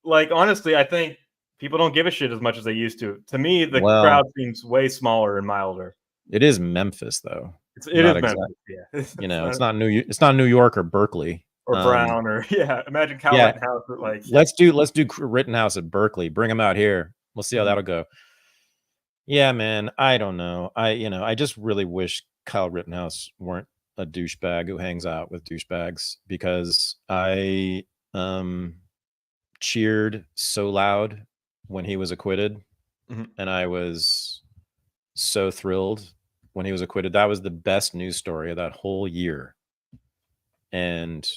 like, honestly, I think people don't give a shit as much as they used to. To me, the crowd seems way smaller and milder. It is Memphis, though. It is Memphis, yeah. It's not New York or Berkeley or Brown, or imagine Kyle Rittenhouse. Like, let's do Rittenhouse at Berkeley. Bring him out here. We'll see how that'll go. Yeah, man. I don't know. I just really wish Kyle Rittenhouse weren't a douchebag who hangs out with douchebags, because I cheered so loud when he was acquitted, and I was so thrilled when he was acquitted. That was the best news story of that whole year. And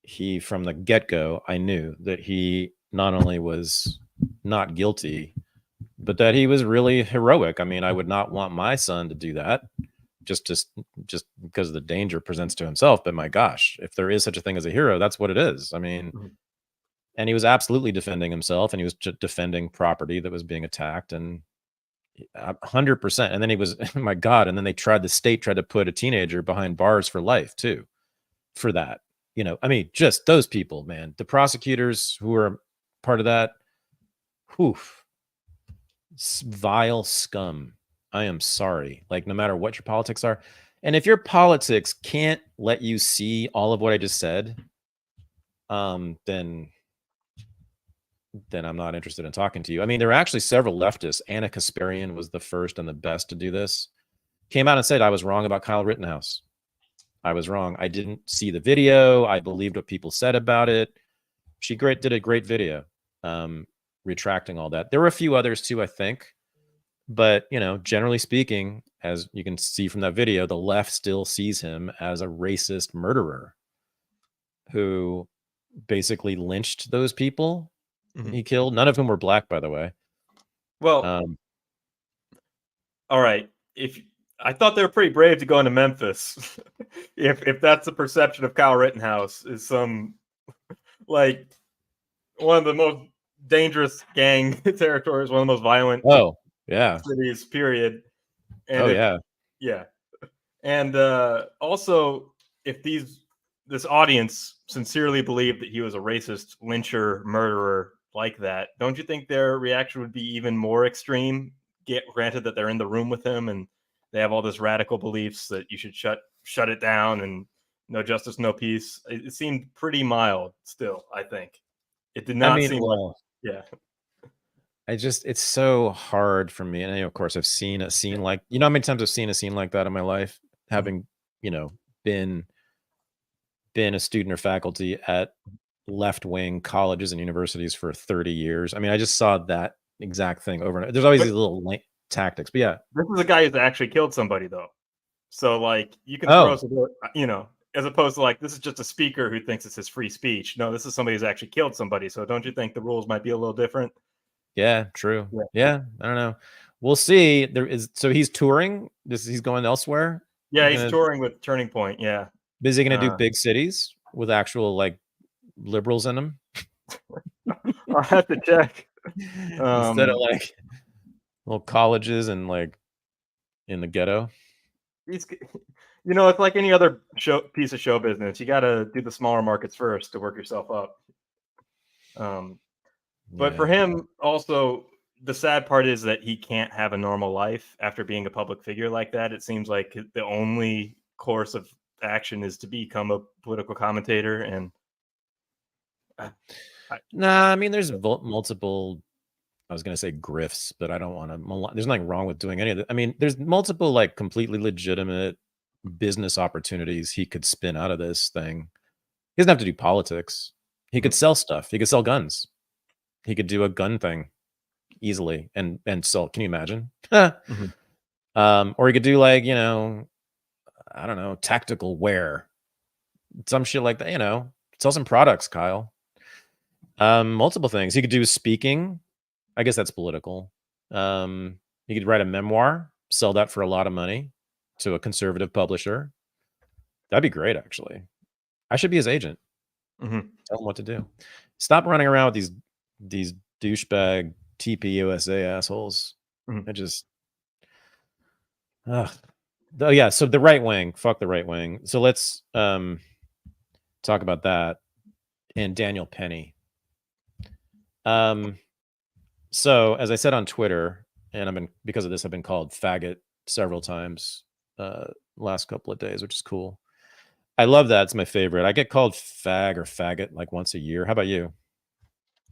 he, from the get-go, I knew that he not only was not guilty, but that he was really heroic. I mean, I would not want my son to do that just because of the danger presents to himself. But my gosh, if there is such a thing as a hero, that's what it is. I mean, and he was absolutely defending himself, and he was defending property that was being attacked, and 100%. And then he was, oh my God. And then the state tried to put a teenager behind bars for life too, for that. I mean, just those people, man, the prosecutors who were part of that, vile scum. I am sorry. Like, no matter what your politics are, and if your politics can't let you see all of what I just said, then I'm not interested in talking to you. I mean, there are actually several leftists. Anna Kasparian was the first and the best to do this. Came out and said, I was wrong about Kyle Rittenhouse. I was wrong. I didn't see the video. I believed what people said about it. She did a great video, retracting all that. There were a few others too, I think. But, generally speaking, as you can see from that video, the left still sees him as a racist murderer who basically lynched those people he killed, none of whom were black, by the way. Well, all right. I thought they were pretty brave to go into Memphis. if that's the perception of Kyle Rittenhouse, is some like one of the most dangerous gang territories, one of the most violent cities, period. And yeah. And also, if this audience sincerely believed that he was a racist lyncher, murderer like that, don't you think their reaction would be even more extreme? Granted that they're in the room with him and they have all this radical beliefs that you should shut it down and no justice, no peace. It seemed pretty mild still, I think. It did not seem like, it's so hard for me. And of course I've seen a scene like, how many times I've seen a scene like that in my life, having, been a student or faculty at left-wing colleges and universities for 30 years. I mean, I just saw that exact thing over and over. There's always these little tactics, but yeah. This is a guy who's actually killed somebody, though. So, like, you can throw some, as opposed to like, this is just a speaker who thinks it's his free speech. No, this is somebody who's actually killed somebody. So don't you think the rules might be a little different? Yeah, true. Yeah, I don't know. We'll see. So he's touring. He's going elsewhere. Yeah, he's touring with Turning Point. Yeah. Is he going to do big cities with actual like liberals in them? I'll have to check. Instead of like little colleges and like in the ghetto. It's like any other piece of show business. You got to do the smaller markets first to work yourself up. But for him, also, the sad part is that he can't have a normal life after being a public figure like that. It seems like the only course of action is to become a political commentator. And I mean, there's multiple. I was going to say grifts, but I don't want to. There's nothing wrong with doing any of that. I mean, there's multiple like completely legitimate business opportunities he could spin out of this thing. He doesn't have to do politics. He could sell stuff. He could sell guns. He could do a gun thing easily and sell. Can you imagine? Or he could do like, you know, I don't know, tactical wear, some shit like that. You know, sell some products, Kyle. Multiple things he could do. Speaking. I guess that's political. He could write a memoir, sell that for a lot of money to a conservative publisher. That'd be great, actually. I should be his agent. Tell him what to do. Stop running around with these douchebag TPUSA assholes. I just, oh yeah. So the right wing, fuck the right wing. So let's talk about that and Daniel Penny. So as I said on Twitter, and because of this, I've been called faggot several times last couple of days, which is cool. I love that. It's my favorite. I get called fag or faggot like once a year. How about you?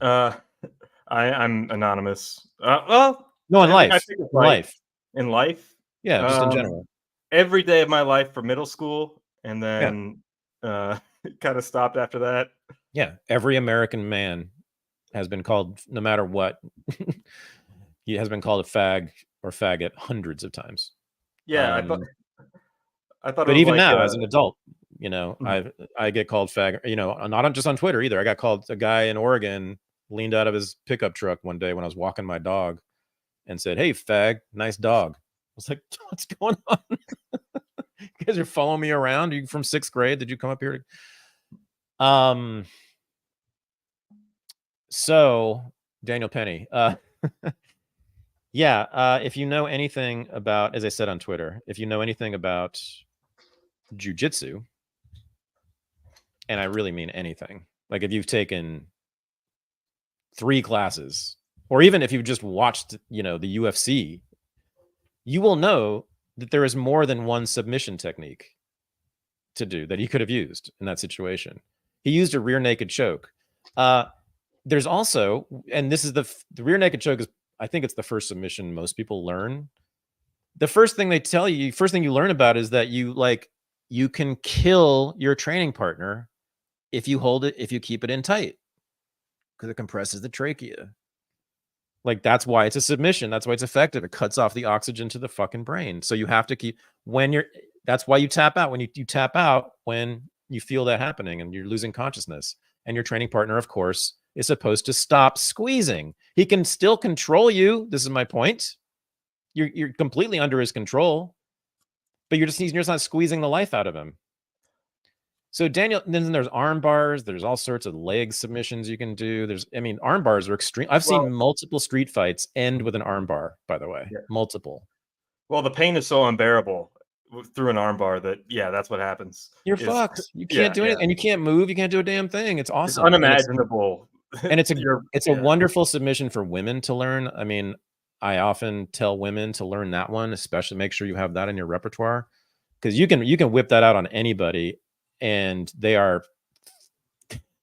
I'm anonymous. Well, no, in life. In life? Yeah, just in general. Every day of my life from middle school, and then it kind of stopped after that. Yeah, every American man has been called, no matter what, he has been called a fag or faggot hundreds of times. Yeah, I thought. But even like, now, as an adult, you know, I get called fag. You know, not just on Twitter either. I got called. A guy in Oregon leaned out of his pickup truck one day when I was walking my dog, and said, "Hey, fag, nice dog." I was like, "What's going on? You guys are following me around? Are you from 6th grade? Did you come up here?" So Daniel Penny, if you know anything about, as I said on Twitter, if you know anything about jujitsu, and I really mean anything, like if you've taken 3 classes, or even if you've just watched, you know, the UFC, you will know that there is more than one submission technique to do that he could have used in that situation. He used a rear naked choke. There's also, and this is the rear naked choke is, I think it's the first submission most people learn. The first thing they tell you, first thing you learn about is that you can kill your training partner if you hold it, if you keep it in tight, because it compresses the trachea. Like, that's why it's a submission. That's why it's effective. It cuts off the oxygen to the fucking brain. So you have to keep, that's why you tap out. When you tap out, when you feel that happening and you're losing consciousness, and your training partner, of course, is supposed to stop squeezing. He can still control you. This is my point. You're completely under his control, but you're just not squeezing the life out of him. So Daniel, then there's arm bars. There's all sorts of leg submissions you can do. Arm bars are extreme. I've seen multiple street fights end with an arm bar, by the way. Yeah. Multiple. Well, the pain is so unbearable through an arm bar that, that's what happens. You're fucked. You can't do anything, and you can't move. You can't do a damn thing. It's awesome. It's unimaginable. And it's a wonderful submission for women to learn. I mean, I often tell women to learn that one, especially make sure you have that in your repertoire, because you can whip that out on anybody, and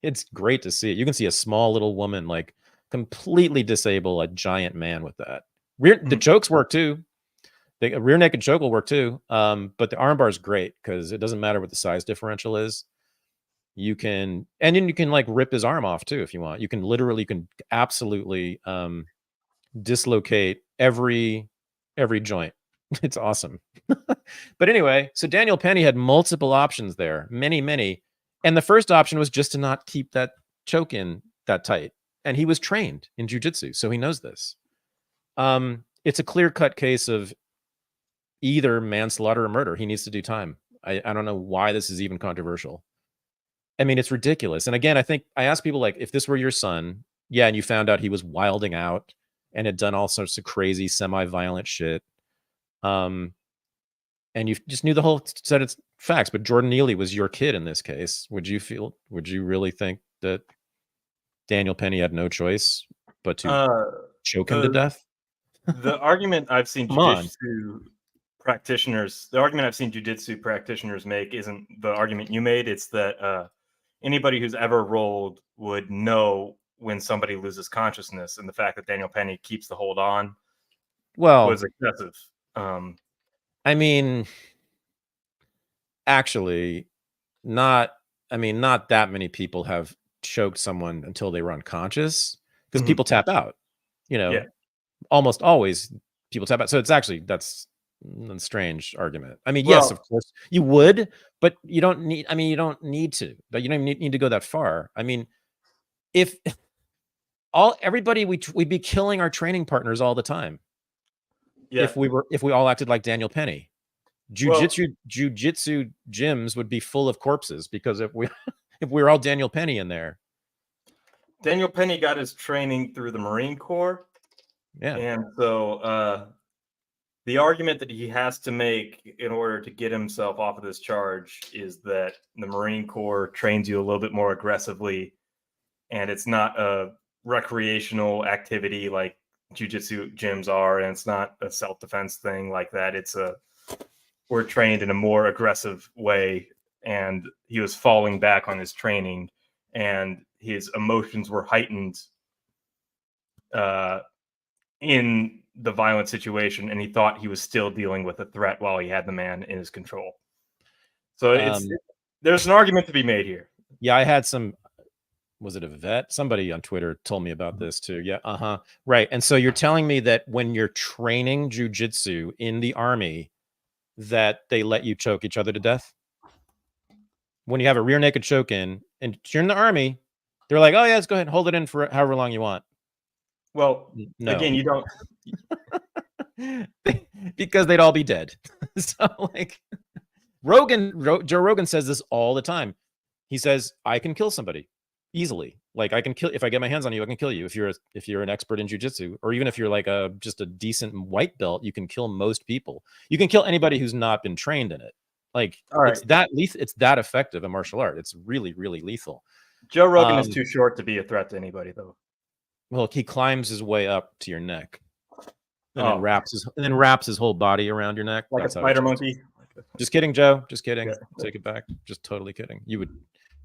it's great to see it. You can see a small little woman like completely disable a giant man with that. The chokes work too. The rear naked choke will work too. But the arm bar is great because it doesn't matter what the size differential is. You can like rip his arm off too if you want. You can absolutely dislocate every joint. It's awesome. But anyway, so Daniel Penny had multiple options there, many. And the first option was just to not keep that choke in that tight. And he was trained in jiu-jitsu, so he knows this. It's a clear-cut case of either manslaughter or murder. He needs to do time. I don't know why this is even controversial. I mean, it's ridiculous. And again, I think I asked people, like, if this were your son, and you found out he was wilding out and had done all sorts of crazy semi-violent shit, and you just knew the whole set of facts, but Jordan Neely was your kid in this case, would you really think that Daniel Penny had no choice but to choke him to death. The argument I've seen Come on. the argument I've seen jujitsu practitioners make isn't the argument you made. It's that anybody who's ever rolled would know when somebody loses consciousness, and the fact that Daniel Penny keeps the hold on was excessive. I mean, actually, not that many people have choked someone until they were unconscious, because people tap out. Almost always people tap out. So it's actually, that's a strange argument. I mean, yes, of course you would, but you don't need. I mean, you don't need to. But you don't need to go that far. I mean, if everybody, we'd be killing our training partners all the time. Yeah. If we all acted like Daniel Penny. Jujitsu gyms would be full of corpses, because if we're all Daniel Penny in there. Daniel Penny got his training through the Marine Corps. Yeah. And so the argument that he has to make in order to get himself off of this charge is that the Marine Corps trains you a little bit more aggressively, and it's not a recreational activity like jiu-jitsu gyms are, and it's not a self-defense thing like that. We're trained in a more aggressive way, and he was falling back on his training, and his emotions were heightened in the violent situation, and he thought he was still dealing with a threat while he had the man in his control. So there's an argument to be made here. Yeah, I had some. Was it a vet? Somebody on Twitter told me about this too. Yeah, right. And so you're telling me that when you're training jujitsu in the army, that they let you choke each other to death? When you have a rear naked choke in, and you're in the army, they're like, "Oh yeah, let's go ahead and hold it in for however long you want." Well, no. Again, you don't. Because they'd all be dead. So like, Joe Rogan says this all the time. He says, "I can kill somebody easily. Like, I can kill, if I get my hands on you, I can kill you. If you're an expert in jiu-jitsu, or even if you're like just a decent white belt, you can kill most people. You can kill anybody who's not been trained in it. Like, it's that effective a martial art. It's really, really lethal." Joe Rogan is too short to be a threat to anybody, though. Well, he climbs his way up to your neck, and then wraps his whole body around your neck, like a spider monkey. Just kidding, Joe. Just kidding. Take it back. Just totally kidding.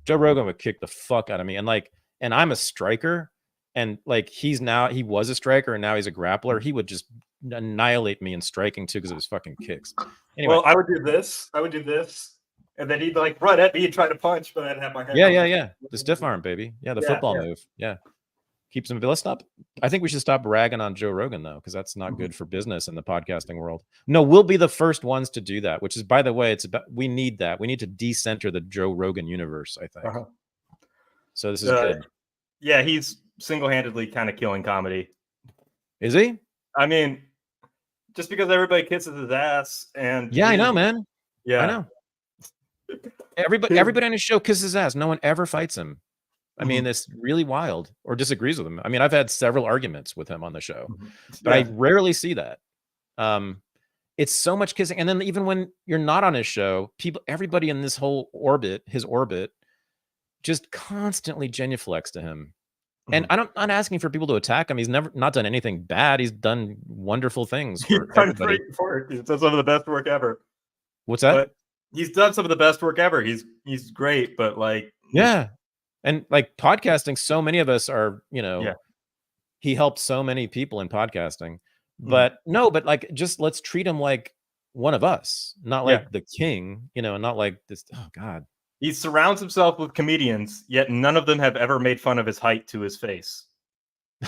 Joe Rogan would kick the fuck out of me, and I'm a striker, and like he was a striker, and now he's a grappler. He would just annihilate me in striking too, because of his fucking kicks. Anyway, well, I would do this, and then he'd like run at me and try to punch, but I'd have my head. Yeah. The stiff arm, baby. Yeah, the football move. Yeah. Keeps him. Let's stop. I think we should stop ragging on Joe Rogan, though, because that's not good for business in the podcasting world. No, we'll be the first ones to do that, which is, by the way, we need that. We need to decenter the Joe Rogan universe, I think. So this is good. Yeah, he's single-handedly kind of killing comedy. Is he? I mean, just because everybody kisses his ass, and I know, man. Yeah, I know. Everybody on his show kisses his ass. No one ever fights him. I mean, it's really wild, or disagrees with him. I mean, I've had several arguments with him on the show, but I rarely see that. It's so much kissing. And then even when you're not on his show, everybody in this whole his orbit, just constantly genuflects to him. And I'm not asking for people to attack him. He's not done anything bad. He's done wonderful things for everybody. He's done some of the best work ever. What's that? But he's done some of the best work ever. He's great, but like, yeah. And like podcasting, so many of us are, he helped so many people in podcasting, but but like, just let's treat him like one of us, not like the king, not like this. Oh God. He surrounds himself with comedians, yet none of them have ever made fun of his height to his face.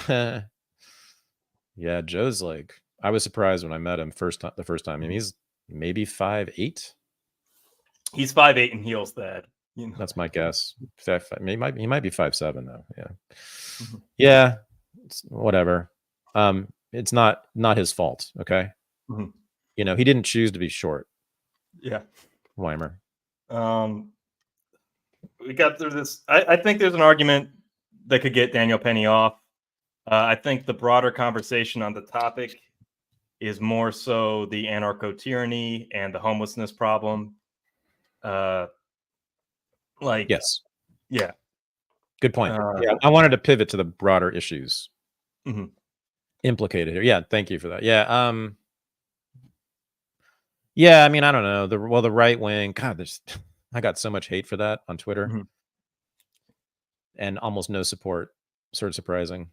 Yeah. Joe's like, I was surprised when I met him the first time. I mean, he's maybe 5'8". He's 5'8" and heels that. That's my guess. He might be 5'7" though. Yeah. Yeah. Whatever. It's not his fault. Okay. He didn't choose to be short. Yeah. Weimer. We got through this. I think there's an argument that could get Daniel Penny off. I think the broader conversation on the topic is more so the anarcho-tyranny and the homelessness problem. Yes. Yeah. Good point. I wanted to pivot to the broader issues. implicated here. Yeah, thank you for that. Yeah, yeah. I mean, I don't know. The right wing. God, I got so much hate for that on Twitter, and almost no support. Sort of surprising.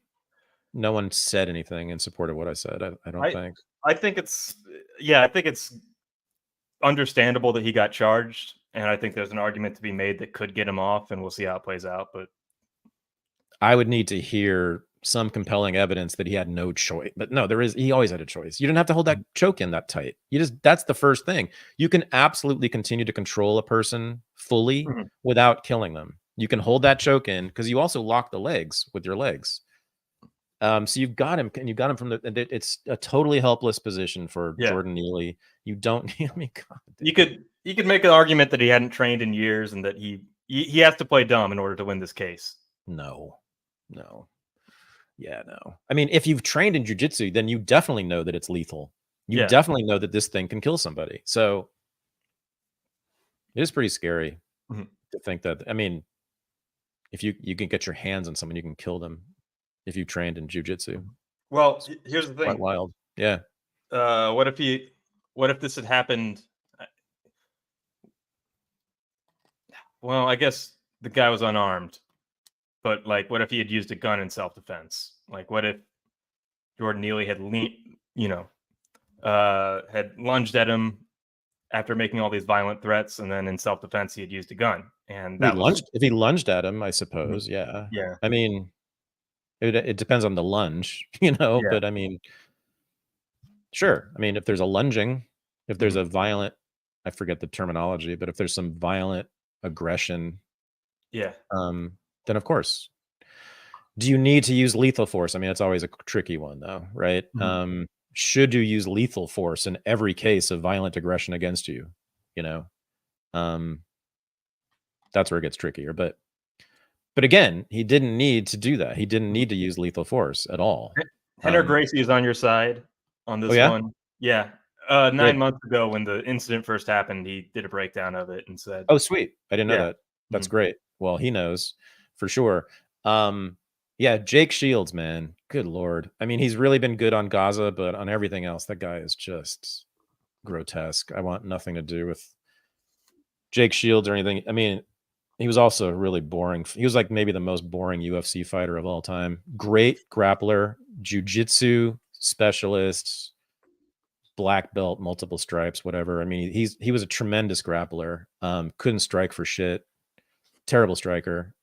No one said anything in support of what I said. I don't think. I think it's understandable that he got charged, and I think there's an argument to be made that could get him off, and we'll see how it plays out. But I would need to hear some compelling evidence that he had no choice. But no, he always had a choice. You didn't have to hold that choke in that tight. That's the first thing. You can absolutely continue to control a person fully without killing them. You can hold that choke in because you also lock the legs with your legs. So you've got him, and you got him from it's a totally helpless position for Jordan Neely. You don't, I mean, God, you could make an argument that he hadn't trained in years and that he has to play dumb in order to win this case. No. Yeah, no. I mean, if you've trained in jiu-jitsu, then you definitely know that it's lethal. You definitely know that this thing can kill somebody. So it is pretty scary to think that. I mean, if you can get your hands on someone, you can kill them if you trained in jiu-jitsu. Well, here's the thing. Quite wild. Yeah. What if this had happened? Well, I guess the guy was unarmed. But like, what if he had used a gun in self-defense? Like, what if Jordan Neely had had lunged at him after making all these violent threats, and then in self-defense he had used a gun? And if he lunged at him, I suppose, yeah. I mean, it depends on the lunge, But I mean, sure. I mean, if there's a lunging, if there's a violent, I forget the terminology, but if there's some violent aggression, then of course. Do you need to use lethal force? I mean, it's always a tricky one, though, right? Should you use lethal force in every case of violent aggression against you? That's where it gets trickier. But again, he didn't need to do that. He didn't need to use lethal force at all. Henry Gracie is on your side on this one. Yeah. 9 months ago, when the incident first happened, he did a breakdown of it and said, "Oh, sweet! I didn't know that. That's great. Well, he knows for sure." Jake Shields, man, good Lord. I mean, he's really been good on Gaza, but on everything else, that guy is just grotesque. I want nothing to do with Jake Shields or anything. I mean, he was also really boring. He was like maybe the most boring UFC fighter of all time. Great grappler, jiu-jitsu specialist, black belt, multiple stripes, whatever. I mean, he was a tremendous grappler. Couldn't strike for shit. Terrible striker.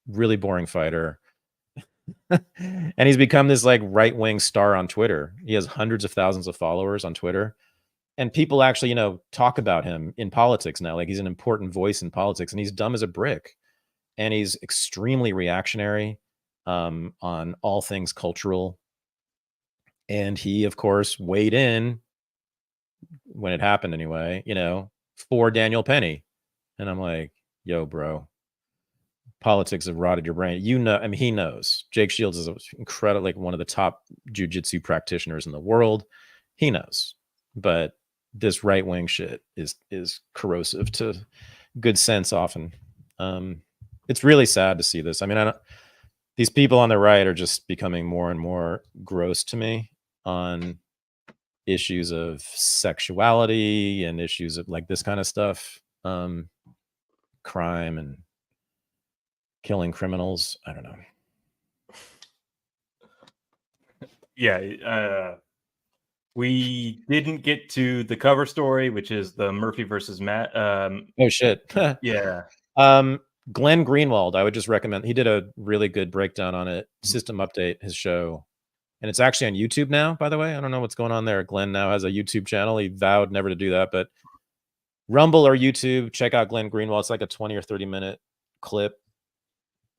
Really boring fighter. And he's become this like right-wing star on Twitter. He has hundreds of thousands of followers on Twitter. And people actually, talk about him in politics now. Like, he's an important voice in politics, and he's dumb as a brick. And he's extremely reactionary on all things cultural. And he, of course, weighed in when it happened anyway, for Daniel Penny. And I'm like, yo, bro, politics have rotted your brain. I mean, he knows. Jake Shields is incredible, like one of the top jiu-jitsu practitioners in the world. He knows. But this right-wing shit is corrosive to good sense often. It's really sad to see this. I mean, these people on the right are just becoming more and more gross to me on issues of sexuality and issues of like this kind of stuff, crime and killing criminals. I don't know. Yeah. We didn't get to the cover story, which is the Murphy versus Matt. Oh shit. Yeah. Glenn Greenwald, I would just recommend. He did a really good breakdown on it. System Update, his show. And it's actually on YouTube now, by the way. I don't know what's going on there. Glenn now has a YouTube channel. He vowed never to do that, but Rumble or YouTube, check out Glenn Greenwald. It's like a 20 or 30 minute clip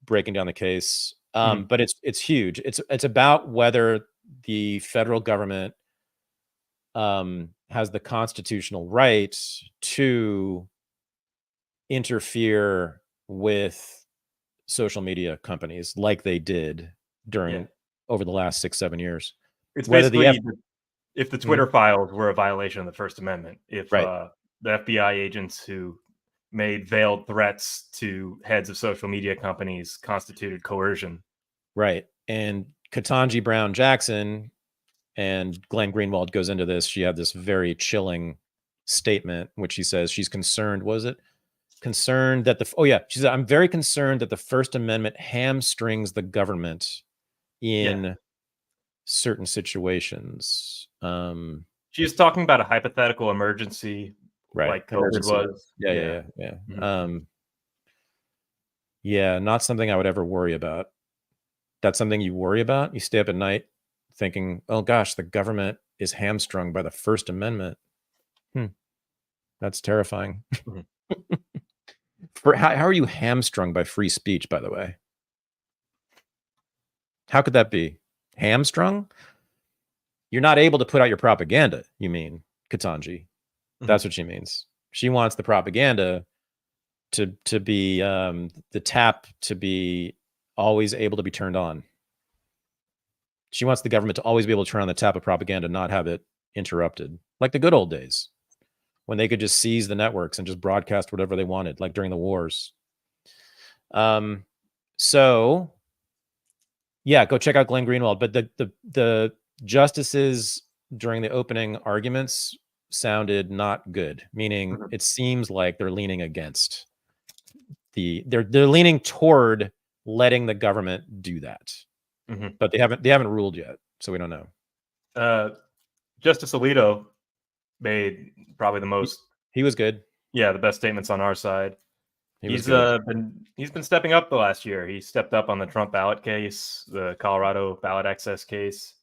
breaking down the case. But it's huge. It's about whether the federal government has the constitutional right to interfere with social media companies like they did over the last 6-7 years. It's basically if the Twitter files were a violation of the First Amendment, if the FBI agents who made veiled threats to heads of social media companies constituted coercion. Right. And Ketanji Brown Jackson, and Glenn Greenwald goes into this. She had this very chilling statement, which she says she's concerned. Was it concerned that she said, I'm very concerned that the First Amendment hamstrings the government in certain situations. She was talking about a hypothetical emergency, right? Like COVID was. Yeah. Mm-hmm. Yeah, not something I would ever worry about. That's something you worry about. You stay up at night thinking, oh gosh, the government is hamstrung by the First Amendment. That's terrifying. Mm-hmm. How are you hamstrung by free speech, by the way? How could that be? Hamstrung? You're not able to put out your propaganda, you mean, Ketanji. Mm-hmm. That's what she means. She wants the propaganda to be the tap to be always able to be turned on. She wants the government to always be able to turn on the tap of propaganda, not have it interrupted, like the good old days when they could just seize the networks and just broadcast whatever they wanted, like during the wars. So yeah, go check out Glenn Greenwald. But the justices during the opening arguments sounded not good, meaning it seems like they're leaning against they're leaning toward letting the government do that. But they haven't ruled yet, so we don't know. Justice Alito made probably the most. He was good. Yeah, the best statements on our side. He's been stepping up the last year. He stepped up on the Trump ballot case, the Colorado ballot access case.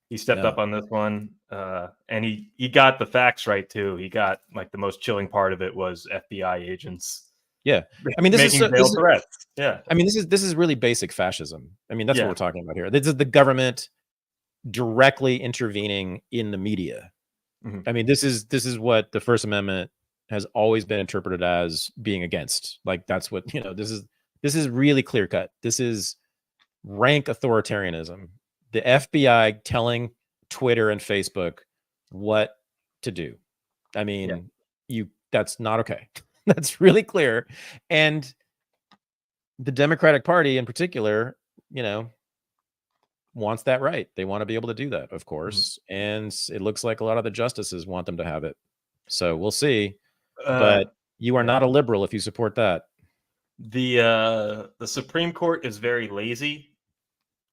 He stepped up on this one, and he got the facts right too. He got like the most chilling part of it was FBI agents. Yeah, I mean this is threats. Yeah, I mean this is really basic fascism. I mean that's what we're talking about here. This is the government directly intervening in the media. I mean this is what the First Amendment has always been interpreted as being against. Like that's what this is really clear cut. This is rank authoritarianism. The FBI telling Twitter and Facebook what to do. I mean that's not okay. That's really clear. And the Democratic Party in particular, wants that right. They want to be able to do that, of course. And it looks like a lot of the justices want them to have it. So we'll see. But you are not a liberal if you support that. The Supreme Court is very lazy,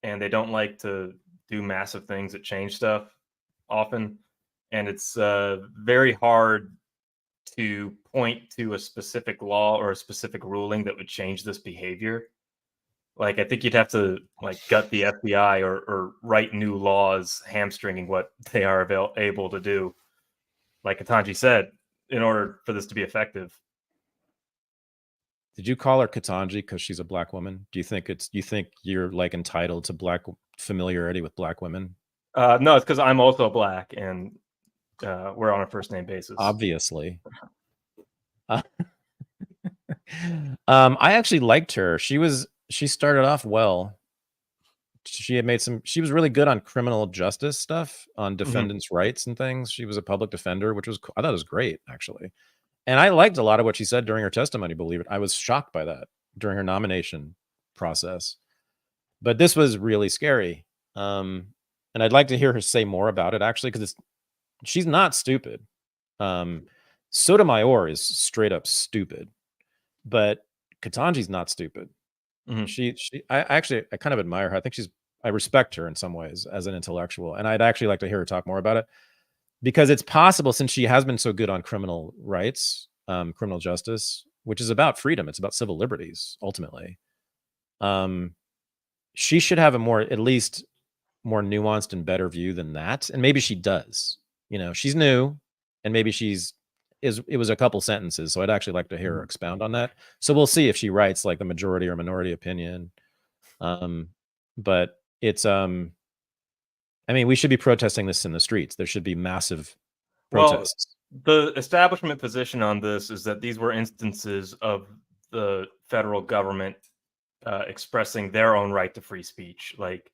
and they don't like to do massive things that change stuff often. And it's very hard to point to a specific law or a specific ruling that would change this behavior. Like, I think you'd have to gut the FBI or write new laws hamstringing what they are able to do. Like Ketanji said, in order for this to be effective. Did you call her Ketanji because she's a black woman? Do you think you're entitled to black familiarity with black women? No, it's because I'm also black and we're on a first name basis. Obviously. I actually liked her. She started off well. She was really good on criminal justice stuff, on defendants' rights and things. She was a public defender, which I thought was great, actually. And I liked a lot of what she said during her testimony, believe it. I was shocked by that during her nomination process. But this was really scary. And I'd like to hear her say more about it, actually, because she's not stupid. Sotomayor is straight up stupid, but Ketanji's not stupid. I kind of admire her. I respect her in some ways as an intellectual, and I'd actually like to hear her talk more about it, because it's possible, since she has been so good on criminal rights, criminal justice, which is about freedom. It's about civil liberties, ultimately. She should have at least more nuanced and better view than that. And maybe she does. She's new, and maybe it was a couple sentences. So I'd actually like to hear her expound on that. So we'll see if she writes like the majority or minority opinion. But it's, we should be protesting this in the streets. There should be massive protests. Well, the establishment position on this is that these were instances of the federal government expressing their own right to free speech. Like,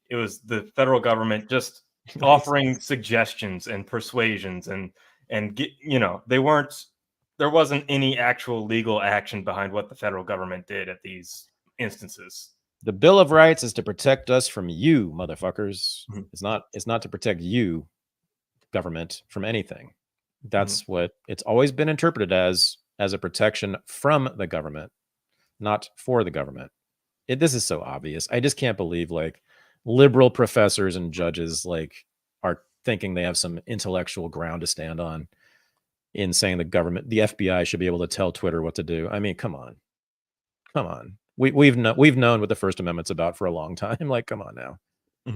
it was the federal government just offering suggestions and persuasions and there wasn't any actual legal action behind what the federal government did at these instances. The Bill of Rights is to protect us from you, motherfuckers. Mhm. It's not to protect you, government, from anything. That's what it's always been interpreted as a protection from the government, not for the government. This is so obvious. I just can't believe like liberal professors and judges like are thinking they have some intellectual ground to stand on in saying the FBI should be able to tell Twitter what to do. I mean, come on. We've known what the First Amendment's about for a long time. Like, come on now.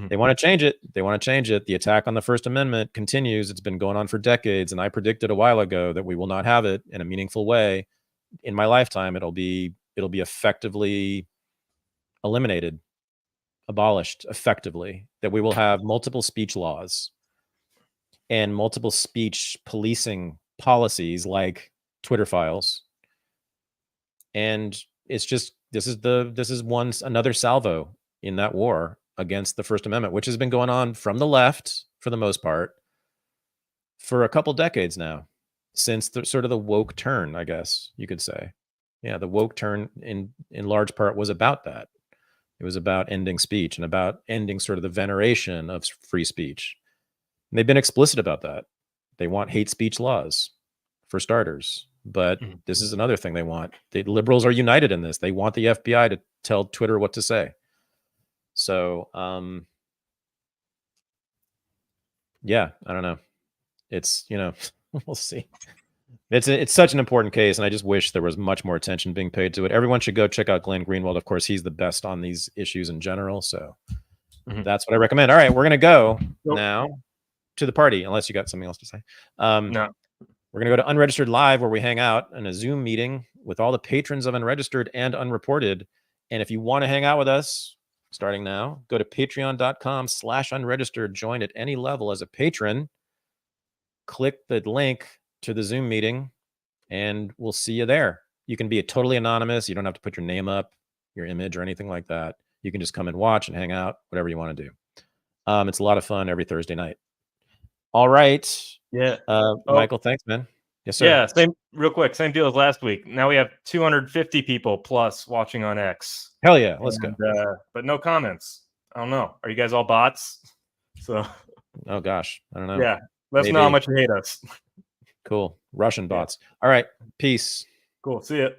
They want to change it. The attack on the First Amendment continues. It's been going on for decades, and I predicted a while ago that we will not have it in a meaningful way in my lifetime. It'll be effectively eliminated, abolished effectively, that we will have multiple speech laws and multiple speech policing policies like Twitter files. And it's just, this is another salvo in that war against the First Amendment, which has been going on from the left for the most part for a couple decades now, since the sort of the woke turn, I guess you could say. Yeah, the woke turn in large part was about that. It was about ending speech and about ending sort of the veneration of free speech. And they've been explicit about that. They want hate speech laws, for starters. But this is another thing they want. The liberals are united in this. They want the FBI to tell Twitter what to say. So, yeah, I don't know. It's, we'll see. It's such an important case, and I just wish there was much more attention being paid to it. Everyone should go check out Glenn Greenwald. Of course, he's the best on these issues in general. So that's what I recommend. All right, we're going to go now to the party, unless you got something else to say. No. We're going to go to Unregistered Live, where we hang out in a Zoom meeting with all the patrons of Unregistered and Unreported. And if you want to hang out with us, starting now, go to patreon.com/unregistered. Join at any level as a patron. Click the link to the Zoom meeting, and we'll see you there. You can be totally anonymous. You don't have to put your name up, your image, or anything like that. You can just come and watch and hang out, whatever you want to do. It's a lot of fun every Thursday night. All right. Yeah. Michael, thanks, man. Yes, sir. Yeah, same deal as last week. Now we have 250 people plus watching on X. Hell yeah, let's go. But no comments. I don't know. Are you guys all bots? So. Oh gosh, I don't know. Yeah, let us know how much you hate us. Cool. Russian bots. All right. Peace. Cool. See ya.